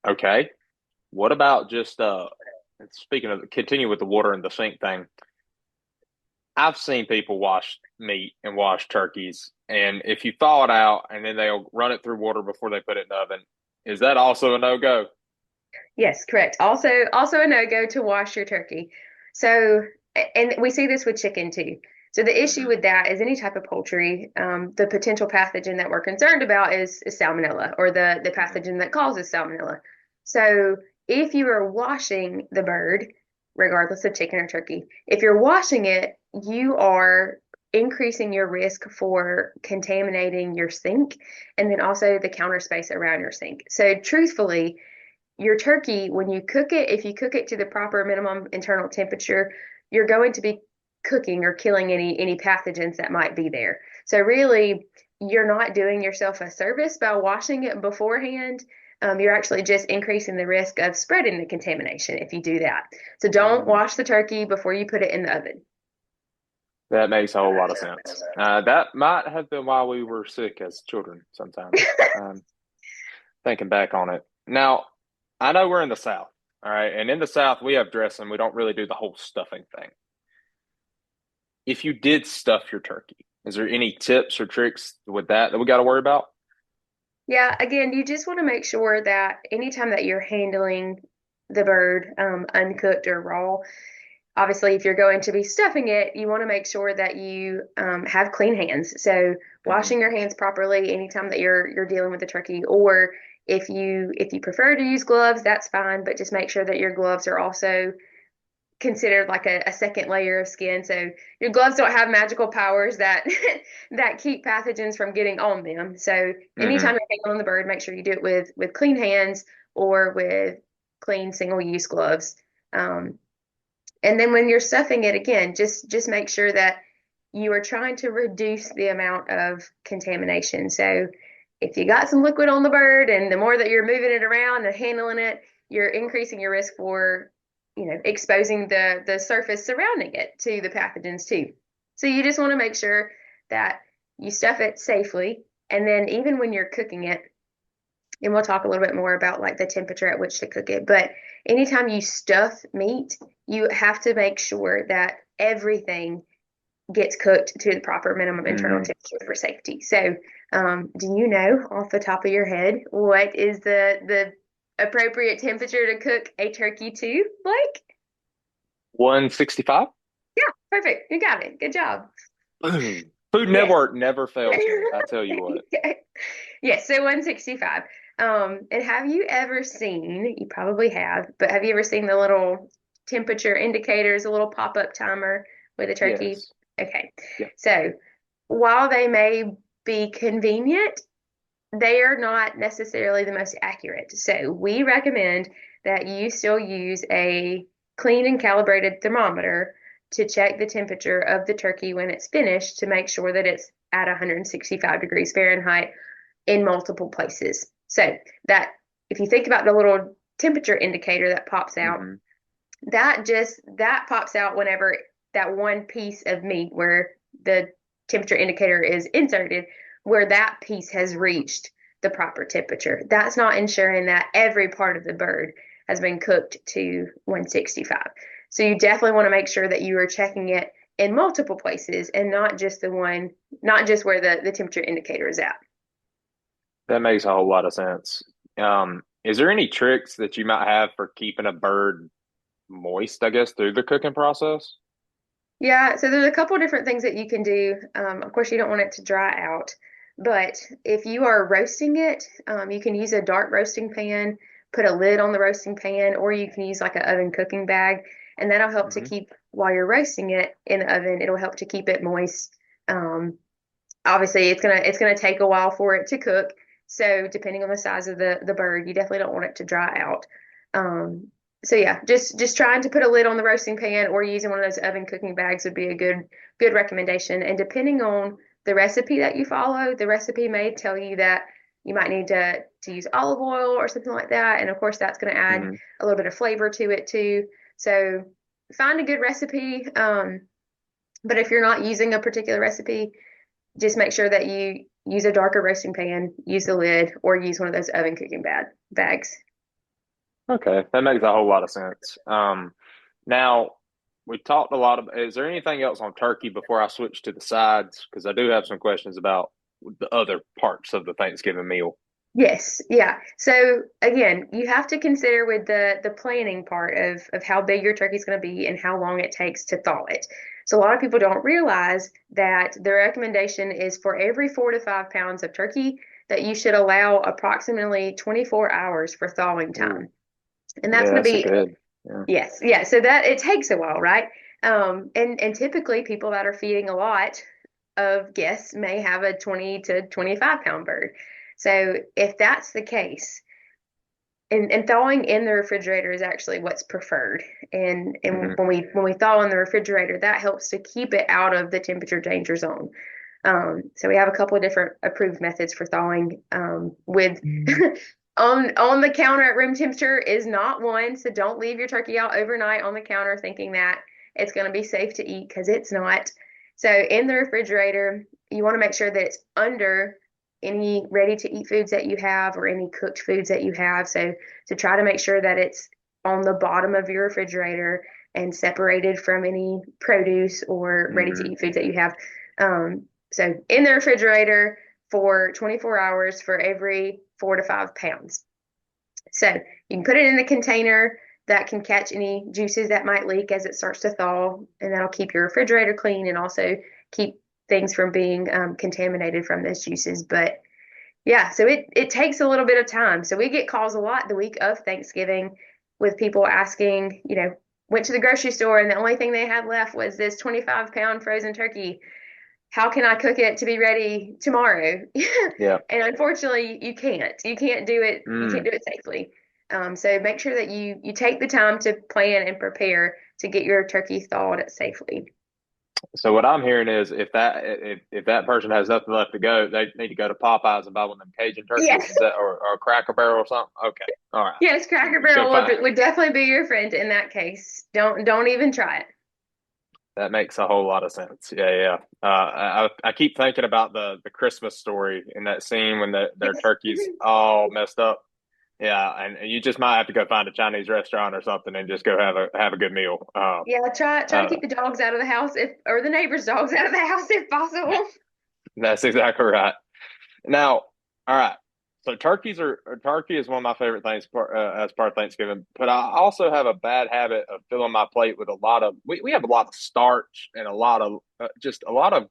[SPEAKER 2] okay. What about just speaking of continue with the water and the sink thing? I've seen people wash meat and wash turkeys, and if you thaw it out and then they'll run it through water before they put it in the oven, is that also a no-go?
[SPEAKER 5] Yes, correct. Also a no-go to wash your turkey. So, and we see this with chicken too. So the issue with that is any type of poultry, the potential pathogen that we're concerned about is salmonella, or the pathogen that causes salmonella. So if you are washing the bird, regardless of chicken or turkey, if you're washing it, you are increasing your risk for contaminating your sink and then also the counter space around your sink. So truthfully, your turkey, when you cook it, if you cook it to the proper minimum internal temperature, you're going to be cooking or killing any pathogens that might be there. So really, you're not doing yourself a service by washing it beforehand. You're actually just increasing the risk of spreading the contamination if you do that. So don't wash the turkey before you put it in the oven.
[SPEAKER 2] That makes a whole lot of sense. That might have been why we were sick as children sometimes, thinking back on it. Now, I know we're in the South, all right? And in the South, we have dressing. We don't really do the whole stuffing thing. If you did stuff your turkey, is there any tips or tricks with that we got to worry about?
[SPEAKER 5] Yeah, again, you just want to make sure that anytime that you're handling the bird uncooked or raw, obviously, if you're going to be stuffing it, you want to make sure that you have clean hands. So washing your hands properly anytime that you're dealing with the turkey, or if you prefer to use gloves, that's fine, but just make sure that your gloves are also considered like a second layer of skin. So your gloves don't have magical powers that that keep pathogens from getting on them. So anytime you're handling the bird, make sure you do it with clean hands or with clean single-use gloves. And then when you're stuffing it, again, just make sure that you are trying to reduce the amount of contamination. So if you got some liquid on the bird, and the more that you're moving it around and handling it, you're increasing your risk for, exposing the surface surrounding it to the pathogens too. So you just want to make sure that you stuff it safely. And then even when you're cooking it, and we'll talk a little bit more about like the temperature at which to cook it, but anytime you stuff meat, you have to make sure that everything gets cooked to the proper minimum internal temperature for safety. So, do you know off the top of your head what is the appropriate temperature to cook a turkey to, Blake?
[SPEAKER 2] 165?
[SPEAKER 5] Yeah, perfect. You got it. Good job.
[SPEAKER 2] Food Network never fails me, I tell you what.
[SPEAKER 5] Yes, so 165. And have you ever seen, you probably have, but have you ever seen the little temperature indicators, a little pop-up timer with a turkey?
[SPEAKER 2] Yes.
[SPEAKER 5] Okay.
[SPEAKER 2] Yeah.
[SPEAKER 5] So while they may be convenient, they are not necessarily the most accurate. So we recommend that you still use a clean and calibrated thermometer to check the temperature of the turkey when it's finished, to make sure that it's at 165 degrees Fahrenheit in multiple places. So that, if you think about the little temperature indicator that pops out, that pops out whenever that one piece of meat where the temperature indicator is inserted, where that piece has reached the proper temperature. That's not ensuring that every part of the bird has been cooked to 165. So you definitely want to make sure that you are checking it in multiple places and not just not just where the temperature indicator is at.
[SPEAKER 2] That makes a whole lot of sense. Is there any tricks that you might have for keeping a bird moist, I guess, through the cooking process?
[SPEAKER 5] Yeah, so there's a couple different things that you can do. Of course, you don't want it to dry out, but if you are roasting it, you can use a dark roasting pan, put a lid on the roasting pan, or you can use like an oven cooking bag, and that'll help to keep, while you're roasting it in the oven, it'll help to keep it moist. Obviously, it's gonna take a while for it to cook, so depending on the size of the bird, you definitely don't want it to dry out. So yeah, just trying to put a lid on the roasting pan or using one of those oven cooking bags would be a good recommendation. And depending on the recipe that you follow, the recipe may tell you that you might need to use olive oil or something like that. And of course, that's going to add a little bit of flavor to it too. So find a good recipe. But if you're not using a particular recipe, just make sure that you use a darker roasting pan, use the lid, or use one of those oven cooking bags.
[SPEAKER 2] Okay, that makes a whole lot of sense. Now we talked a lot of. Is there anything else on turkey before I switch to the sides? Because I do have some questions about the other parts of the Thanksgiving meal.
[SPEAKER 5] Yes, yeah. So again, you have to consider with the planning part of how big your turkey is going to be and how long it takes to thaw it. So a lot of people don't realize that the recommendation is for every 4 to 5 pounds of turkey that you should allow approximately 24 hours for thawing time. And that's
[SPEAKER 2] Yeah,
[SPEAKER 5] going to
[SPEAKER 2] that's a
[SPEAKER 5] be,
[SPEAKER 2] good. Yeah.
[SPEAKER 5] yes, yeah. So that it takes a while, right? And typically people that are feeding a lot of guests may have a 20 to 25 pound bird. So if that's the case, and thawing in the refrigerator is actually what's preferred. And
[SPEAKER 2] Mhm.
[SPEAKER 5] when we thaw in the refrigerator, that helps to keep it out of the temperature danger zone. So we have a couple of different approved methods for thawing. With on the counter at room temperature is not one, so don't leave your turkey out overnight on the counter thinking that it's going to be safe to eat because it's not. So in the refrigerator, you want to make sure that it's under any ready to eat foods that you have or any cooked foods that you have. So to try to make sure that it's on the bottom of your refrigerator and separated from any produce or ready to
[SPEAKER 2] Mhm.
[SPEAKER 5] eat foods that you have. So in the refrigerator for 24 hours for every 4 to 5 pounds. So you can put it in a container that can catch any juices that might leak as it starts to thaw, and that'll keep your refrigerator clean and also keep things from being contaminated from those juices. But yeah, so it takes a little bit of time. So we get calls a lot the week of Thanksgiving with people asking, went to the grocery store and the only thing they had left was this 25-pound frozen turkey. How can I cook it to be ready tomorrow?
[SPEAKER 2] Yeah.
[SPEAKER 5] And unfortunately, you can't. You can't do it. You can't
[SPEAKER 2] Mm.
[SPEAKER 5] do it safely. So make sure that you take the time to plan and prepare to get your turkey thawed safely.
[SPEAKER 2] So what I'm hearing is if that person has nothing left to go, they need to go to Popeyes and buy one of them Cajun turkeys.
[SPEAKER 5] Yes,
[SPEAKER 2] Is that or Cracker Barrel or something? Okay. All right.
[SPEAKER 5] yes, Cracker
[SPEAKER 2] So
[SPEAKER 5] Barrel
[SPEAKER 2] fine.
[SPEAKER 5] would definitely be your friend in that case. Don't even try it.
[SPEAKER 2] That makes a whole lot of sense. Yeah, yeah. I keep thinking about the Christmas story in that scene when their
[SPEAKER 5] Yes.
[SPEAKER 2] turkey's all messed up. Yeah, and you just might have to go find a Chinese restaurant or something and just go have a good meal.
[SPEAKER 5] Yeah, try to
[SPEAKER 2] Uh,
[SPEAKER 5] keep the dogs out of the house if or the neighbors' dogs out of the house if possible.
[SPEAKER 2] that's exactly right. Now, all right. So turkey is one of my favorite things as part of Thanksgiving. But I also have a bad habit of filling my plate with a lot of we have a lot of starch and a lot of just a lot of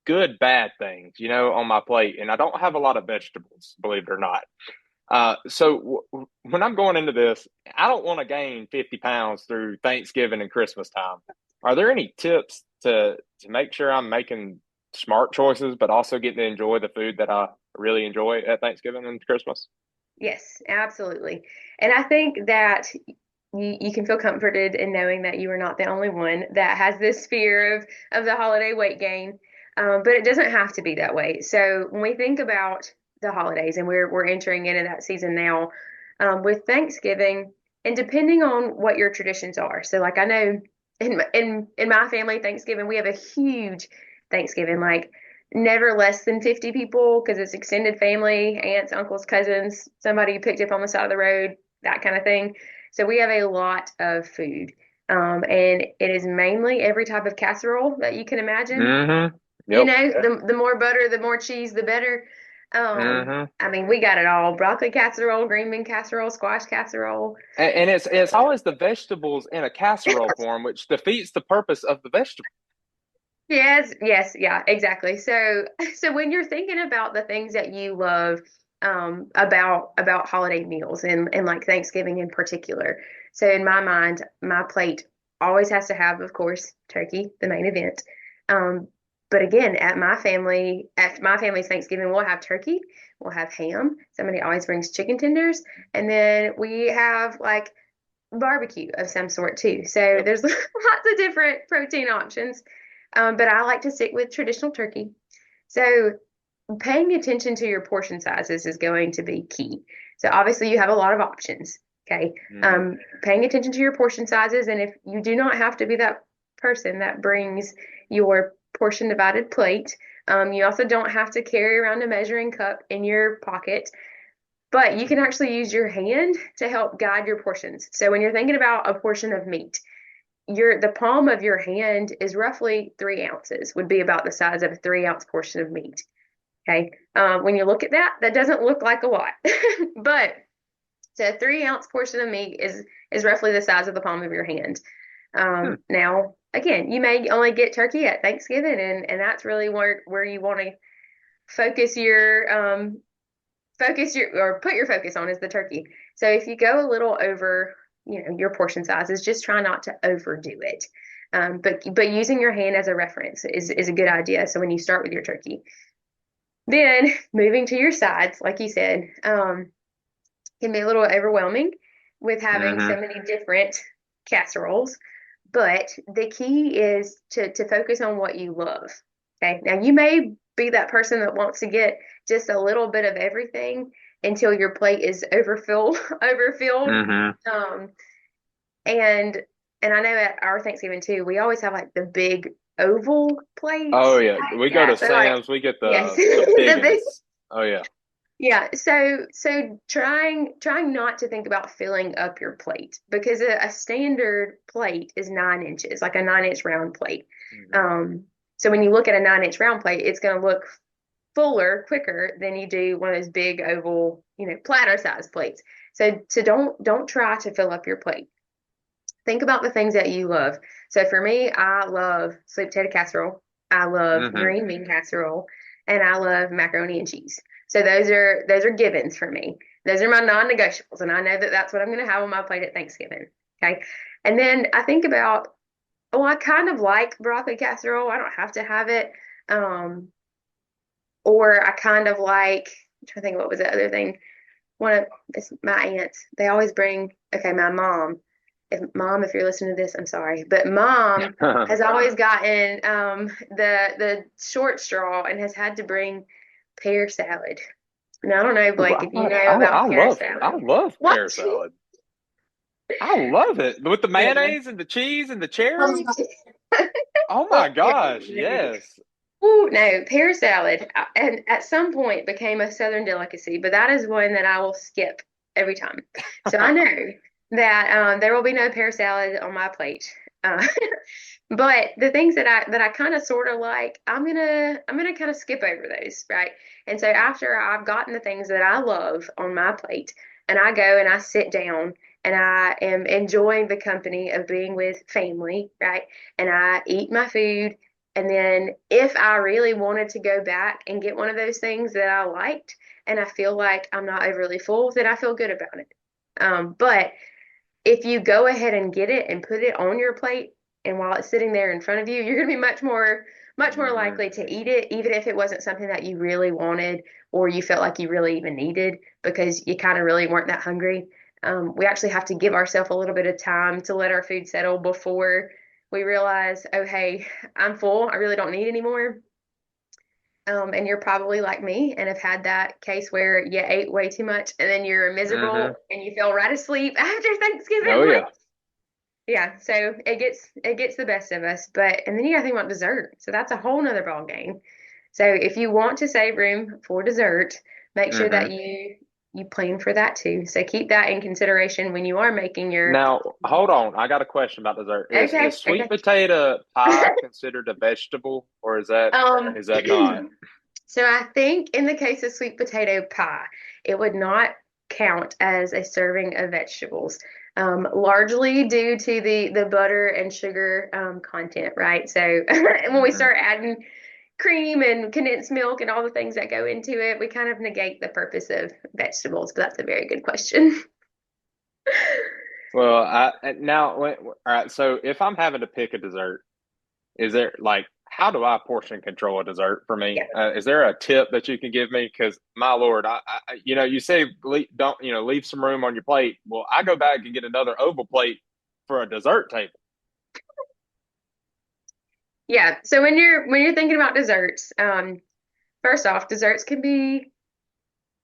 [SPEAKER 2] good bad things, on my plate, and I don't have a lot of vegetables, believe it or not. So when I'm going into this, I don't want to gain 50 pounds through Thanksgiving and Christmas time. Are there any tips to make sure I'm making smart choices, but also getting to enjoy the food that I really enjoy at Thanksgiving and Christmas?
[SPEAKER 5] Yes, absolutely. And I think that you can feel comforted in knowing that you are not the only one that has this fear of the holiday weight gain. But it doesn't have to be that way. So when we think about the holidays and we're entering into that season now, with Thanksgiving, and depending on what your traditions are. So like I know in my family, Thanksgiving, we have a huge Thanksgiving, like never less than 50 people because it's extended family, aunts, uncles, cousins, somebody you picked up on the side of the road, that kind of thing. So we have a lot of food. And it is mainly every type of casserole that you can imagine.
[SPEAKER 2] Mm-hmm.
[SPEAKER 5] You
[SPEAKER 2] Yep.
[SPEAKER 5] know, the more butter, the more cheese, the better.
[SPEAKER 2] Mm-hmm.
[SPEAKER 5] I mean, we got it all. Broccoli casserole, green bean casserole, squash casserole.
[SPEAKER 2] And it's always the vegetables in a casserole form, which defeats the purpose of the vegetable.
[SPEAKER 5] Yes, yes, yeah, exactly. So when you're thinking about the things that you love, about holiday meals and like Thanksgiving in particular. So in my mind, my plate always has to have, of course, turkey, the main event. Um, but again, at my family's Thanksgiving, we'll have turkey, we'll have ham. Somebody always brings chicken tenders, and then we have like barbecue of some sort too. So
[SPEAKER 2] Yep.
[SPEAKER 5] there's lots of different protein options. But I like to stick with traditional turkey. So paying attention to your portion sizes is going to be key. So obviously you have a lot of options. Okay.
[SPEAKER 2] Mhm.
[SPEAKER 5] Paying attention to your portion sizes. And if you do not have to be that person that brings your portion divided plate, you also don't have to carry around a measuring cup in your pocket, but you can actually use your hand to help guide your portions. So when you're thinking about a portion of meat, the palm of your hand is roughly 3 ounces, would be about the size of a 3 ounce portion of meat. Okay. When you look at that, that doesn't look like a lot, but so a 3 ounce portion of meat is roughly the size of the palm of your hand.
[SPEAKER 2] Hmm.
[SPEAKER 5] Now, again, you may only get turkey at Thanksgiving, and that's really where you want to focus your or put your focus on is the turkey. So if you go a little over, your portion sizes, just try not to overdo it. But using your hand as a reference is a good idea. So when you start with your turkey, then moving to your sides, like you said, can be a little overwhelming with having so
[SPEAKER 2] Mhm.
[SPEAKER 5] many different casseroles. But the key is to focus on what you love. Okay. Now you may be that person that wants to get just a little bit of everything until your plate is overfilled.
[SPEAKER 2] Mhm.
[SPEAKER 5] Um, and and I know at our Thanksgiving too, we always have like the big oval
[SPEAKER 2] Oh
[SPEAKER 5] plates.
[SPEAKER 2] yeah, we go
[SPEAKER 5] Yeah.
[SPEAKER 2] to
[SPEAKER 5] So like,
[SPEAKER 2] Sam's. We get
[SPEAKER 5] yes,
[SPEAKER 2] the big
[SPEAKER 5] the big.
[SPEAKER 2] ones. Oh yeah.
[SPEAKER 5] Yeah, so trying not to think about filling up your plate because a standard plate is 9 inches, like a 9 inch round plate.
[SPEAKER 2] Mhm.
[SPEAKER 5] Um, so when you look at a 9 inch round plate, it's going to look fuller quicker than you do one of those big oval, platter size plates. So don't try to fill up your plate. Think about the things that you love. So for me, I love sweet potato casserole. I love
[SPEAKER 2] Mhm.
[SPEAKER 5] green bean casserole, and I love macaroni and cheese. So those are givens for me. Those are my non-negotiables, and I know that that's what I'm going to have on my plate at Thanksgiving. Okay, and then I think about, oh, I kind of like broccoli casserole. I don't have to have it. Um, or I kind of like. I'm trying to think what was the other thing. One of my aunts, they always bring. Okay, my mom. If you're listening to this, I'm sorry, but mom has always gotten the short straw and has had to bring pear salad. Now I don't know,
[SPEAKER 2] Ooh,
[SPEAKER 5] Blake, if you know about pear
[SPEAKER 2] I
[SPEAKER 5] salad.
[SPEAKER 2] love
[SPEAKER 5] What?
[SPEAKER 2] pear salad. I love it with the
[SPEAKER 5] Yeah.
[SPEAKER 2] mayonnaise and the cheese and the cherry. Oh my gosh, yes.
[SPEAKER 5] Ooh, no, pear salad, and at some point became a Southern delicacy, but that is one that I will skip every time. So I know that there will be no pear salad on my plate. Uh, but the things that I kind of sort of like, I'm gonna kind of skip over those, right? And so after I've gotten the things that I love on my plate, and I go and I sit down and I am enjoying the company of being with family, right? And I eat my food and then if I really wanted to go back and get one of those things that I liked and I feel like I'm not overly full, then I feel good about it. But if you go ahead and get it and put it on your plate, and while it's sitting there in front of you, you're going to be much more
[SPEAKER 2] Mhm.
[SPEAKER 5] likely to eat it, even if it wasn't something that you really wanted or you felt like you really even needed because you kind of really weren't that hungry. We actually have to give ourselves a little bit of time to let our food settle before we realize, oh, hey, I'm full. I really don't need any more. And you're probably like me and have had that case where you ate way too much and then you're miserable
[SPEAKER 2] Mhm.
[SPEAKER 5] and you fell right asleep after
[SPEAKER 2] Oh
[SPEAKER 5] Thanksgiving.
[SPEAKER 2] yeah.
[SPEAKER 5] Yeah, so it gets the best of us. But and then you gotta think about dessert. So that's a whole nother ball game. So if you want to save room for dessert, make sure that
[SPEAKER 2] Mhm.
[SPEAKER 5] you plan for that too. So keep that in consideration when you are making your.
[SPEAKER 2] Now, hold on. I got a question about dessert. Is
[SPEAKER 5] Okay,
[SPEAKER 2] sweet
[SPEAKER 5] okay.
[SPEAKER 2] potato pie considered a vegetable, or
[SPEAKER 5] Um,
[SPEAKER 2] is that not?
[SPEAKER 5] so I think in the case of sweet potato pie, it would not count as a serving of vegetables, largely due to the butter and sugar content, right? So when we
[SPEAKER 2] Mhm.
[SPEAKER 5] start adding cream and condensed milk and all the things that go into it, we kind of negate the purpose of vegetables. But that's a very good question.
[SPEAKER 2] Well, all right. So if I'm having to pick a dessert, is there like how do I portion control a dessert for me?
[SPEAKER 5] Yeah.
[SPEAKER 2] Is there a tip that you can give me? Because my lord, you say don't leave some room on your plate. Well, I go back and get another oval plate for a dessert table.
[SPEAKER 5] Yeah. So when you're thinking about desserts, first off, desserts can be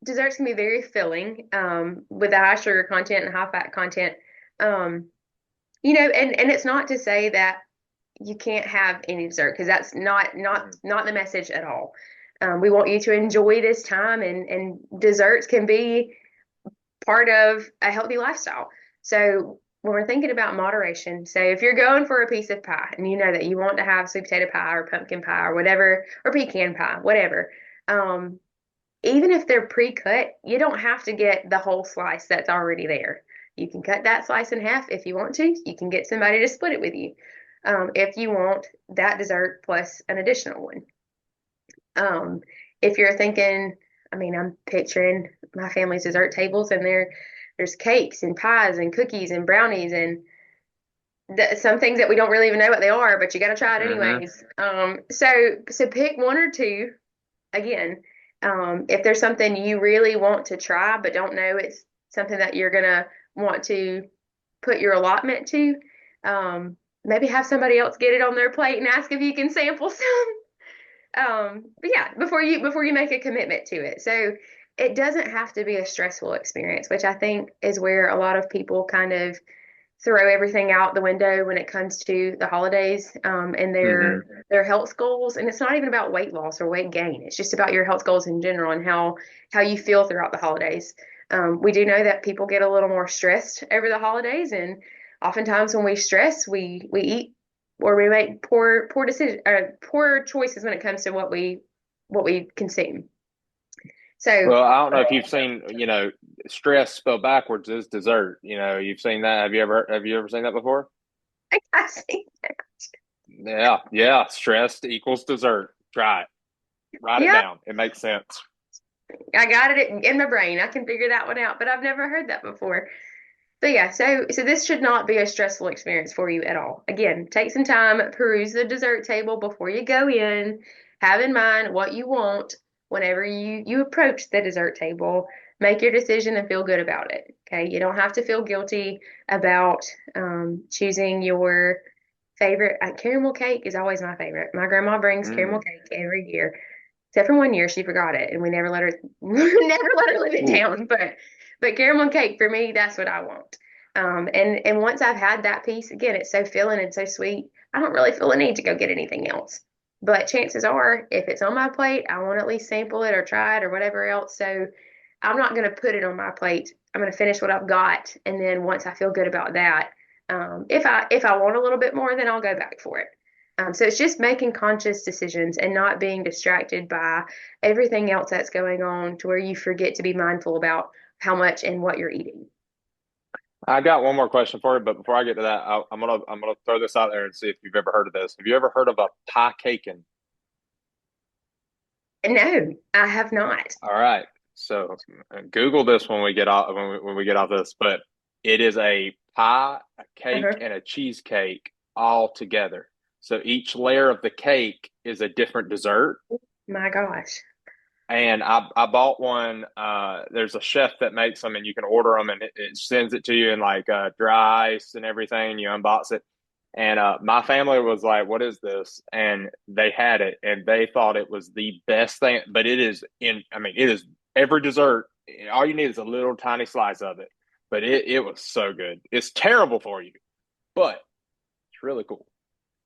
[SPEAKER 5] desserts can be very filling, with the high sugar content and high fat content. Um, and it's not to say that you can't have any dessert, because that's not the message at all. We want you to enjoy this time, and desserts can be part of a healthy lifestyle. So when we're thinking about moderation, so if you're going for a piece of pie and you know that you want to have sweet potato pie or pumpkin pie or whatever, or pecan pie, whatever, even if they're pre-cut, you don't have to get the whole slice that's already there. You can cut that slice in half if you want to. You can get somebody to split it with you, if you want that dessert plus an additional one. If you're thinking, I mean, I'm picturing my family's dessert tables, and there's cakes and pies and cookies and brownies and some things that we don't really even know what they are, but you got to try it anyways. So pick one or two. Again, if there's something you really want to try but don't know it's something that you're gonna want to put your allotment to, maybe have somebody else get it on their plate and ask if you can sample some. But yeah, before you make a commitment to it. So it doesn't have to be a stressful experience, which I think is where a lot of people kind of throw everything out the window when it comes to the holidays, and their health goals. And it's not even about weight loss or weight gain. It's just about your health goals in general and how you feel throughout the holidays. We do know that people get a little more stressed over the holidays, and oftentimes when we stress, we eat, or we make poor decisions, poor choices when it comes to what we consume. So,
[SPEAKER 2] Well, I don't know if you've seen, stress spelled backwards is dessert. You've seen that. Have you ever seen that before?
[SPEAKER 5] I see
[SPEAKER 2] Yeah, yeah. Stressed equals dessert. Try it. Write it down. It makes sense.
[SPEAKER 5] I got it in my brain. I can figure that one out, but I've never heard that before. But yeah, so this should not be a stressful experience for you at all. Again, take some time, peruse the dessert table before you go in. Have in mind what you want whenever you approach the dessert table. Make your decision and feel good about it. Okay, you don't have to feel guilty about choosing your favorite. Caramel cake is always my favorite. My grandma brings caramel cake every year, except for one year she forgot it, and we never let her never let her live it down. But caramel cake for me, that's what I want. And once I've had that piece, again, it's so filling and so sweet. I don't really feel a need to go get anything else. But chances are, if it's on my plate, I want to at least sample it or try it or whatever else. So I'm not going to put it on my plate. I'm going to finish what I've got, and then once I feel good about that, if I want a little bit more, then I'll go back for it. So it's just making conscious decisions and not being distracted by everything else that's going on, to where you forget to be mindful about how much and what you're eating.
[SPEAKER 2] I got one more question for you, but before I get to that, I'm gonna throw this out there and see if you've ever heard of this. Have you ever heard of a pie caking?
[SPEAKER 5] No, I have not.
[SPEAKER 2] All right, so Google this when we get off when we get off this, but it is a pie, a cake, and a cheesecake all together. So each layer of the cake is a different dessert.
[SPEAKER 5] My gosh.
[SPEAKER 2] And I bought one. There's a chef that makes them, and you can order them, and it sends it to you in like dry ice and everything. You unbox it, and my family was like, "What is this?" And they had it, and they thought it was the best thing. But it is it is every dessert. All you need is a little tiny slice of it, but it was so good. It's terrible for you, but it's really cool.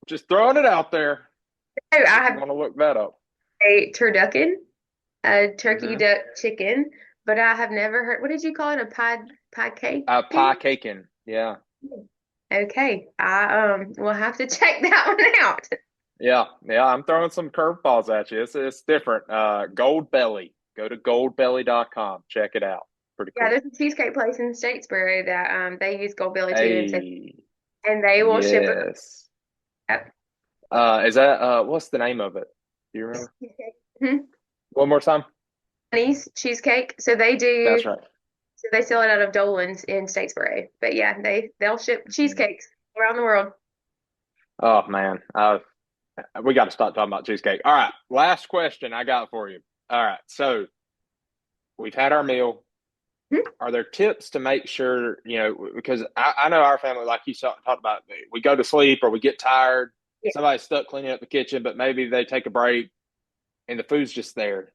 [SPEAKER 2] Just throwing it out there.
[SPEAKER 5] Oh, I
[SPEAKER 2] want to look that up.
[SPEAKER 5] A turducken, a turkey duck chicken, but I have never heard. What did you call it? A pie cake?
[SPEAKER 2] Pie caking. Yeah.
[SPEAKER 5] Okay, I will have to check that one out.
[SPEAKER 2] Yeah. I'm throwing some curveballs at you. It's different. Gold Belly. Go to goldbelly.com. Check it out. Pretty cool.
[SPEAKER 5] Yeah, there's a cheesecake place in Statesboro that they use Gold Belly too, and they will ship it. Yep.
[SPEAKER 2] Is that what's the name of it? Do you remember? One more time.
[SPEAKER 5] Honey's cheesecake. So they do.
[SPEAKER 2] That's right.
[SPEAKER 5] So they sell it out of Dolan's in Statesboro. But yeah, they'll ship cheesecakes around the world.
[SPEAKER 2] Oh man, we got to stop talking about cheesecake. All right, last question I got for you. All right, so we've had our meal. Are there tips to make sure, because I know our family, like you talked about, we go to sleep or we get tired. Yeah. Somebody's stuck cleaning up the kitchen, but maybe they take a break and the food's just there.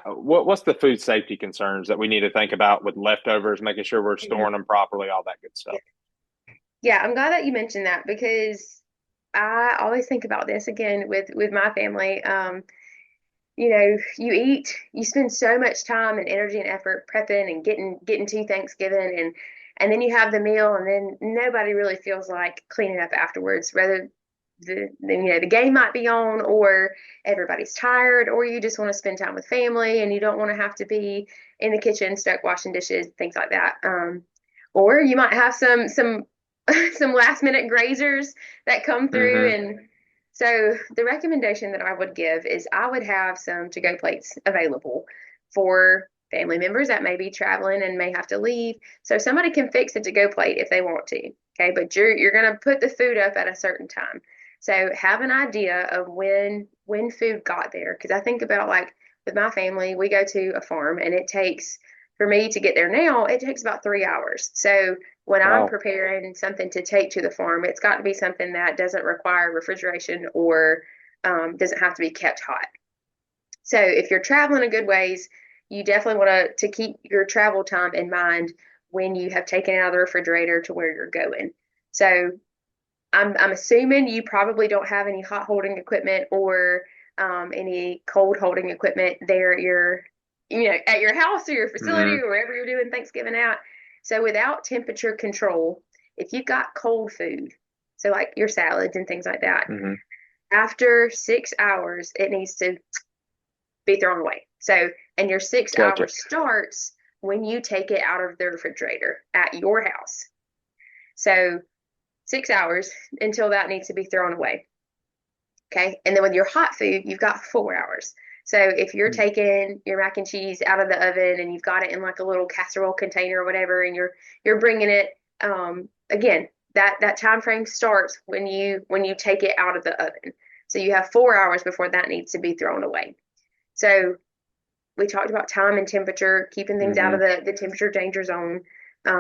[SPEAKER 2] what's the food safety concerns that we need to think about with leftovers, making sure we're storing them properly, all that good stuff?
[SPEAKER 5] Yeah, I'm glad that you mentioned that because I always think about this again with my family. You spend so much time and energy and effort prepping and getting to Thanksgiving and then you have the meal and then nobody really feels like cleaning up afterwards. Whether the game might be on or everybody's tired or you just want to spend time with family and you don't want to have to be in the kitchen stuck washing dishes, things like that. Or you might have some some last minute grazers that come through.
[SPEAKER 2] Mm-hmm.
[SPEAKER 5] And so the recommendation that I would give is I would have some to-go plates available for family members that may be traveling and may have to leave. So somebody can fix a to-go plate if they want to. Okay, but you're gonna put the food up at a certain time. So have an idea of when food got there. Because I think about like with my family, we go to a farm and it takes for me to get there now, it takes about 3 hours. So when I'm
[SPEAKER 2] Wow.
[SPEAKER 5] preparing something to take to the farm, it's got to be something that doesn't require refrigeration or doesn't have to be kept hot. So if you're traveling a good ways, you definitely want to keep your travel time in mind when you have taken it out of the refrigerator to where you're going. So I'm assuming you probably don't have any hot holding equipment or any cold holding equipment there at your house or your facility
[SPEAKER 2] Mm-hmm.
[SPEAKER 5] or wherever you're doing Thanksgiving out. So without temperature control, if you've got cold food, so like your salads and things like that,
[SPEAKER 2] Mm-hmm.
[SPEAKER 5] after 6 hours, it needs to be thrown away. So, and your six
[SPEAKER 2] Gotcha.
[SPEAKER 5] hours starts when you take it out of the refrigerator at your house. So 6 hours until that needs to be thrown away. Okay. And then with your hot food, you've got 4 hours. So if you're taking your mac and cheese out of the oven and you've got it in like a little casserole container or whatever, and you're bringing it, again, that time frame starts when you take it out of the oven. So you have 4 hours before that needs to be thrown away. So we talked about time and temperature, keeping things out
[SPEAKER 2] Mm-hmm.
[SPEAKER 5] of the temperature danger zone.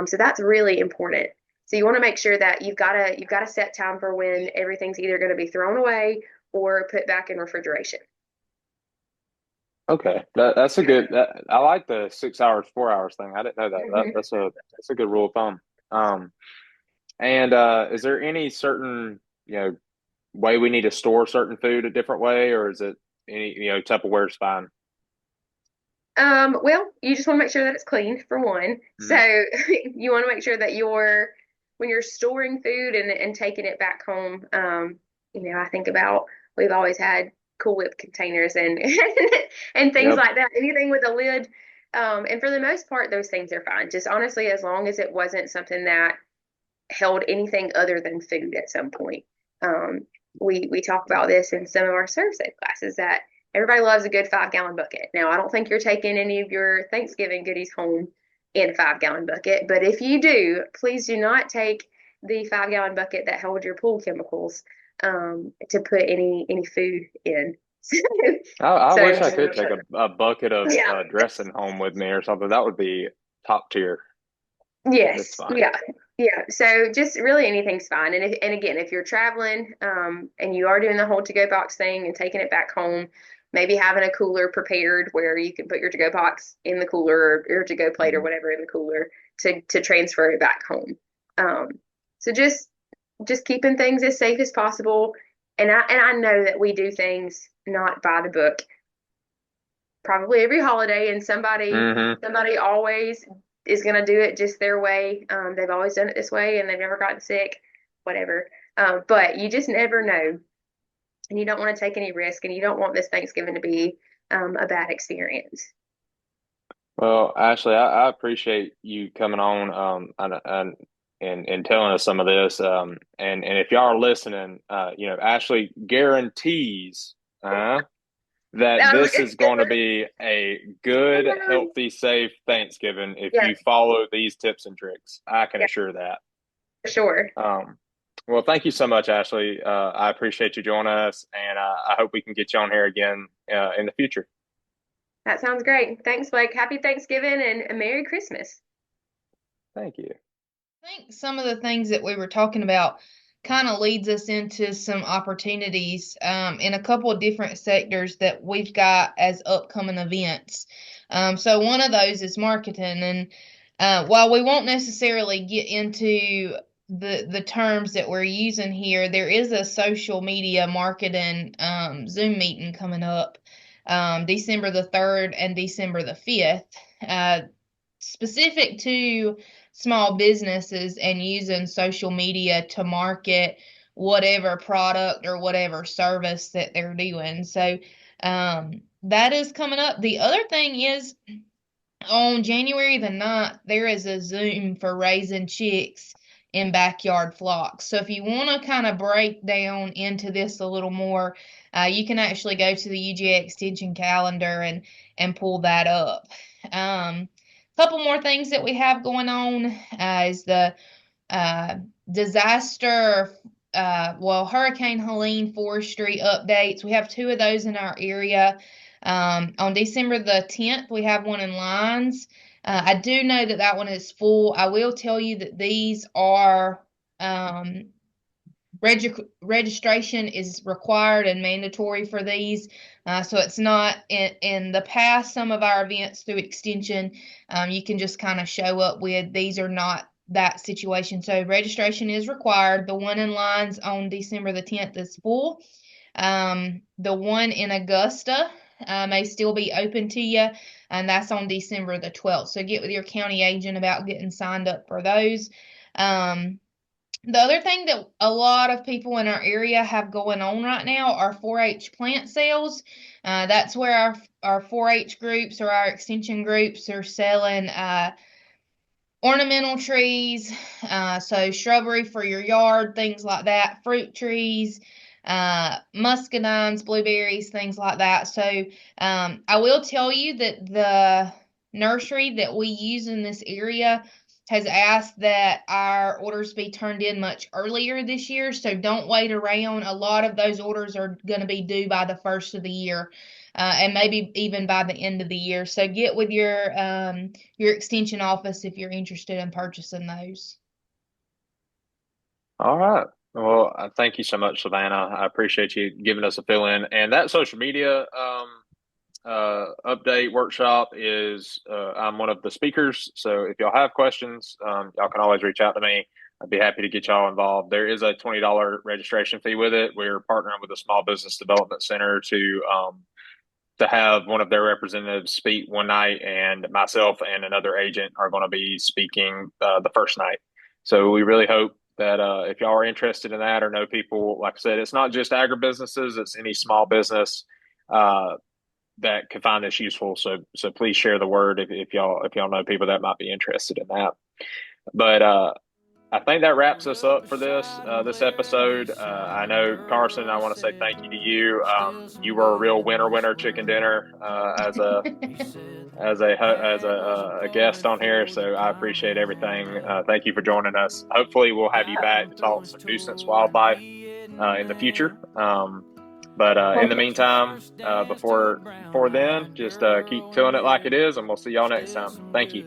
[SPEAKER 5] So that's really important. So you want to make sure that you've got a set time for when everything's either going to be thrown away or put back in refrigeration.
[SPEAKER 2] Okay, that's a good. I like the 6 hours, 4 hours thing. I didn't know that.
[SPEAKER 5] Hmm.
[SPEAKER 2] That's a good rule of thumb. Um, and is there any certain way we need to store certain food a different way, or is it any Tupperware's fine?
[SPEAKER 5] Well, you just want to make sure that it's clean for one. So
[SPEAKER 2] Mm-hmm.
[SPEAKER 5] you want to make sure that when you're storing food and taking it back home, I think about we've always had Cool Whip containers and and things
[SPEAKER 2] Yep.
[SPEAKER 5] like that. Anything with a lid. And for the most part, those things are fine. Just honestly, as long as it wasn't something that held anything other than food at some point. Um, we talk about this in some of our serve safe classes that everybody loves a good 5 gallon bucket. Now, I don't think you're taking any of your Thanksgiving goodies home in a 5 gallon bucket, but if you do, please do not take the 5 gallon bucket that held your pool chemicals to put any food in.
[SPEAKER 2] I
[SPEAKER 5] So,
[SPEAKER 2] wish I could take a bucket of
[SPEAKER 5] yeah.
[SPEAKER 2] dressing home with me or something. That would be top tier. It's
[SPEAKER 5] Yes,
[SPEAKER 2] fine.
[SPEAKER 5] yeah, yeah. So just really anything's fine. And again, if you're traveling, and you are doing the whole to-go box thing and taking it back home, maybe having a cooler prepared where you can put your to-go box in the cooler or your to-go plate or
[SPEAKER 2] Mhm.
[SPEAKER 5] whatever in the cooler to transfer it back home. Um, so just keeping things as safe as possible. And I know that we do things not by the book probably every holiday, and somebody
[SPEAKER 2] Mhm.
[SPEAKER 5] somebody always is going to do it just their way. They've always done it this way, and they've never gotten sick, whatever. But you just never know, and you don't want to take any risk, and you don't want this Thanksgiving to be a bad experience.
[SPEAKER 2] Well, Ashley, I appreciate you coming on and telling us some of this. And if y'all are listening, Ashley guarantees that
[SPEAKER 5] Um,
[SPEAKER 2] this is going to be a good, healthy, safe Thanksgiving if
[SPEAKER 5] yeah,
[SPEAKER 2] you follow these tips and tricks. I can
[SPEAKER 5] yeah,
[SPEAKER 2] assure that.
[SPEAKER 5] for sure.
[SPEAKER 2] Um, well, thank you so much, Ashley. I appreciate you joining us, and I hope we can get you on here again in the future.
[SPEAKER 5] That sounds great. Thanks, Blake. Happy Thanksgiving and a Merry Christmas.
[SPEAKER 2] Thank you.
[SPEAKER 3] I think some of the things that we were talking about kind of leads us into some opportunities in a couple of different sectors that we've got as upcoming events. So one of those is marketing, and while we won't necessarily get into the terms that we're using here, there is a social media marketing Zoom meeting coming up December the 3rd and December the 5th, specific to small businesses and using social media to market whatever product or whatever service that they're doing. So that is coming up. The other thing is, on January the 9th, there is a Zoom for raising chicks in backyard flocks. So if you want to kind of break down into this a little more, you can actually go to the UGA Extension calendar and pull that up. Couple more things that we have going on is the disaster, Hurricane Helene forestry updates. We have 2 of those in our area. On December the 10th, we have one in Lyons. I do know that one is full. I will tell you that these are registration is required and mandatory for these. So it's not in the past, some of our events through Extension, you can just kind of show up with. These are not that situation. So registration is required. The one in Lyons on December the 10th is full. The one in Augusta may still be open to you, and that's on December the 12th. So get with your county agent about getting signed up for those. The other thing that a lot of people in our area have going on right now are 4-H plant sales. That's where our 4-H groups or our extension groups are selling ornamental trees, so shrubbery for your yard, things like that, fruit trees, muscadines, blueberries, things like that. So I will tell you that the nursery that we use in this area has asked that our orders be turned in much earlier this year, so don't wait around. A lot of those orders are going to be due by the 1st of the year, and maybe even by the end of the year. So get with your extension office if you're interested in purchasing those.
[SPEAKER 2] All right. Well, thank you so much, Savannah. I appreciate you giving us a fill in. And that social media update workshop is I'm one of the speakers. So if y'all have questions, y'all can always reach out to me. I'd be happy to get y'all involved. There is a $20 registration fee with it. We're partnering with the Small Business Development Center to have one of their representatives speak one night, and myself and another agent are going to be speaking the first night. So we really hope that if y'all are interested in that or know people, like I said, it's not just agribusinesses, it's any small business that could find this useful. So please share the word if y'all know people that might be interested in that. But I think that wraps us up for this episode. I know, Carson, I want to say thank you to you. You were a real winner chicken dinner as a guest on here. So I appreciate everything. Thank you for joining us. Hopefully, we'll have you back to talk some nuisance wildlife in the future. But in the meantime, before then, just keep tilling it like it is, and we'll see y'all next time. Thank you.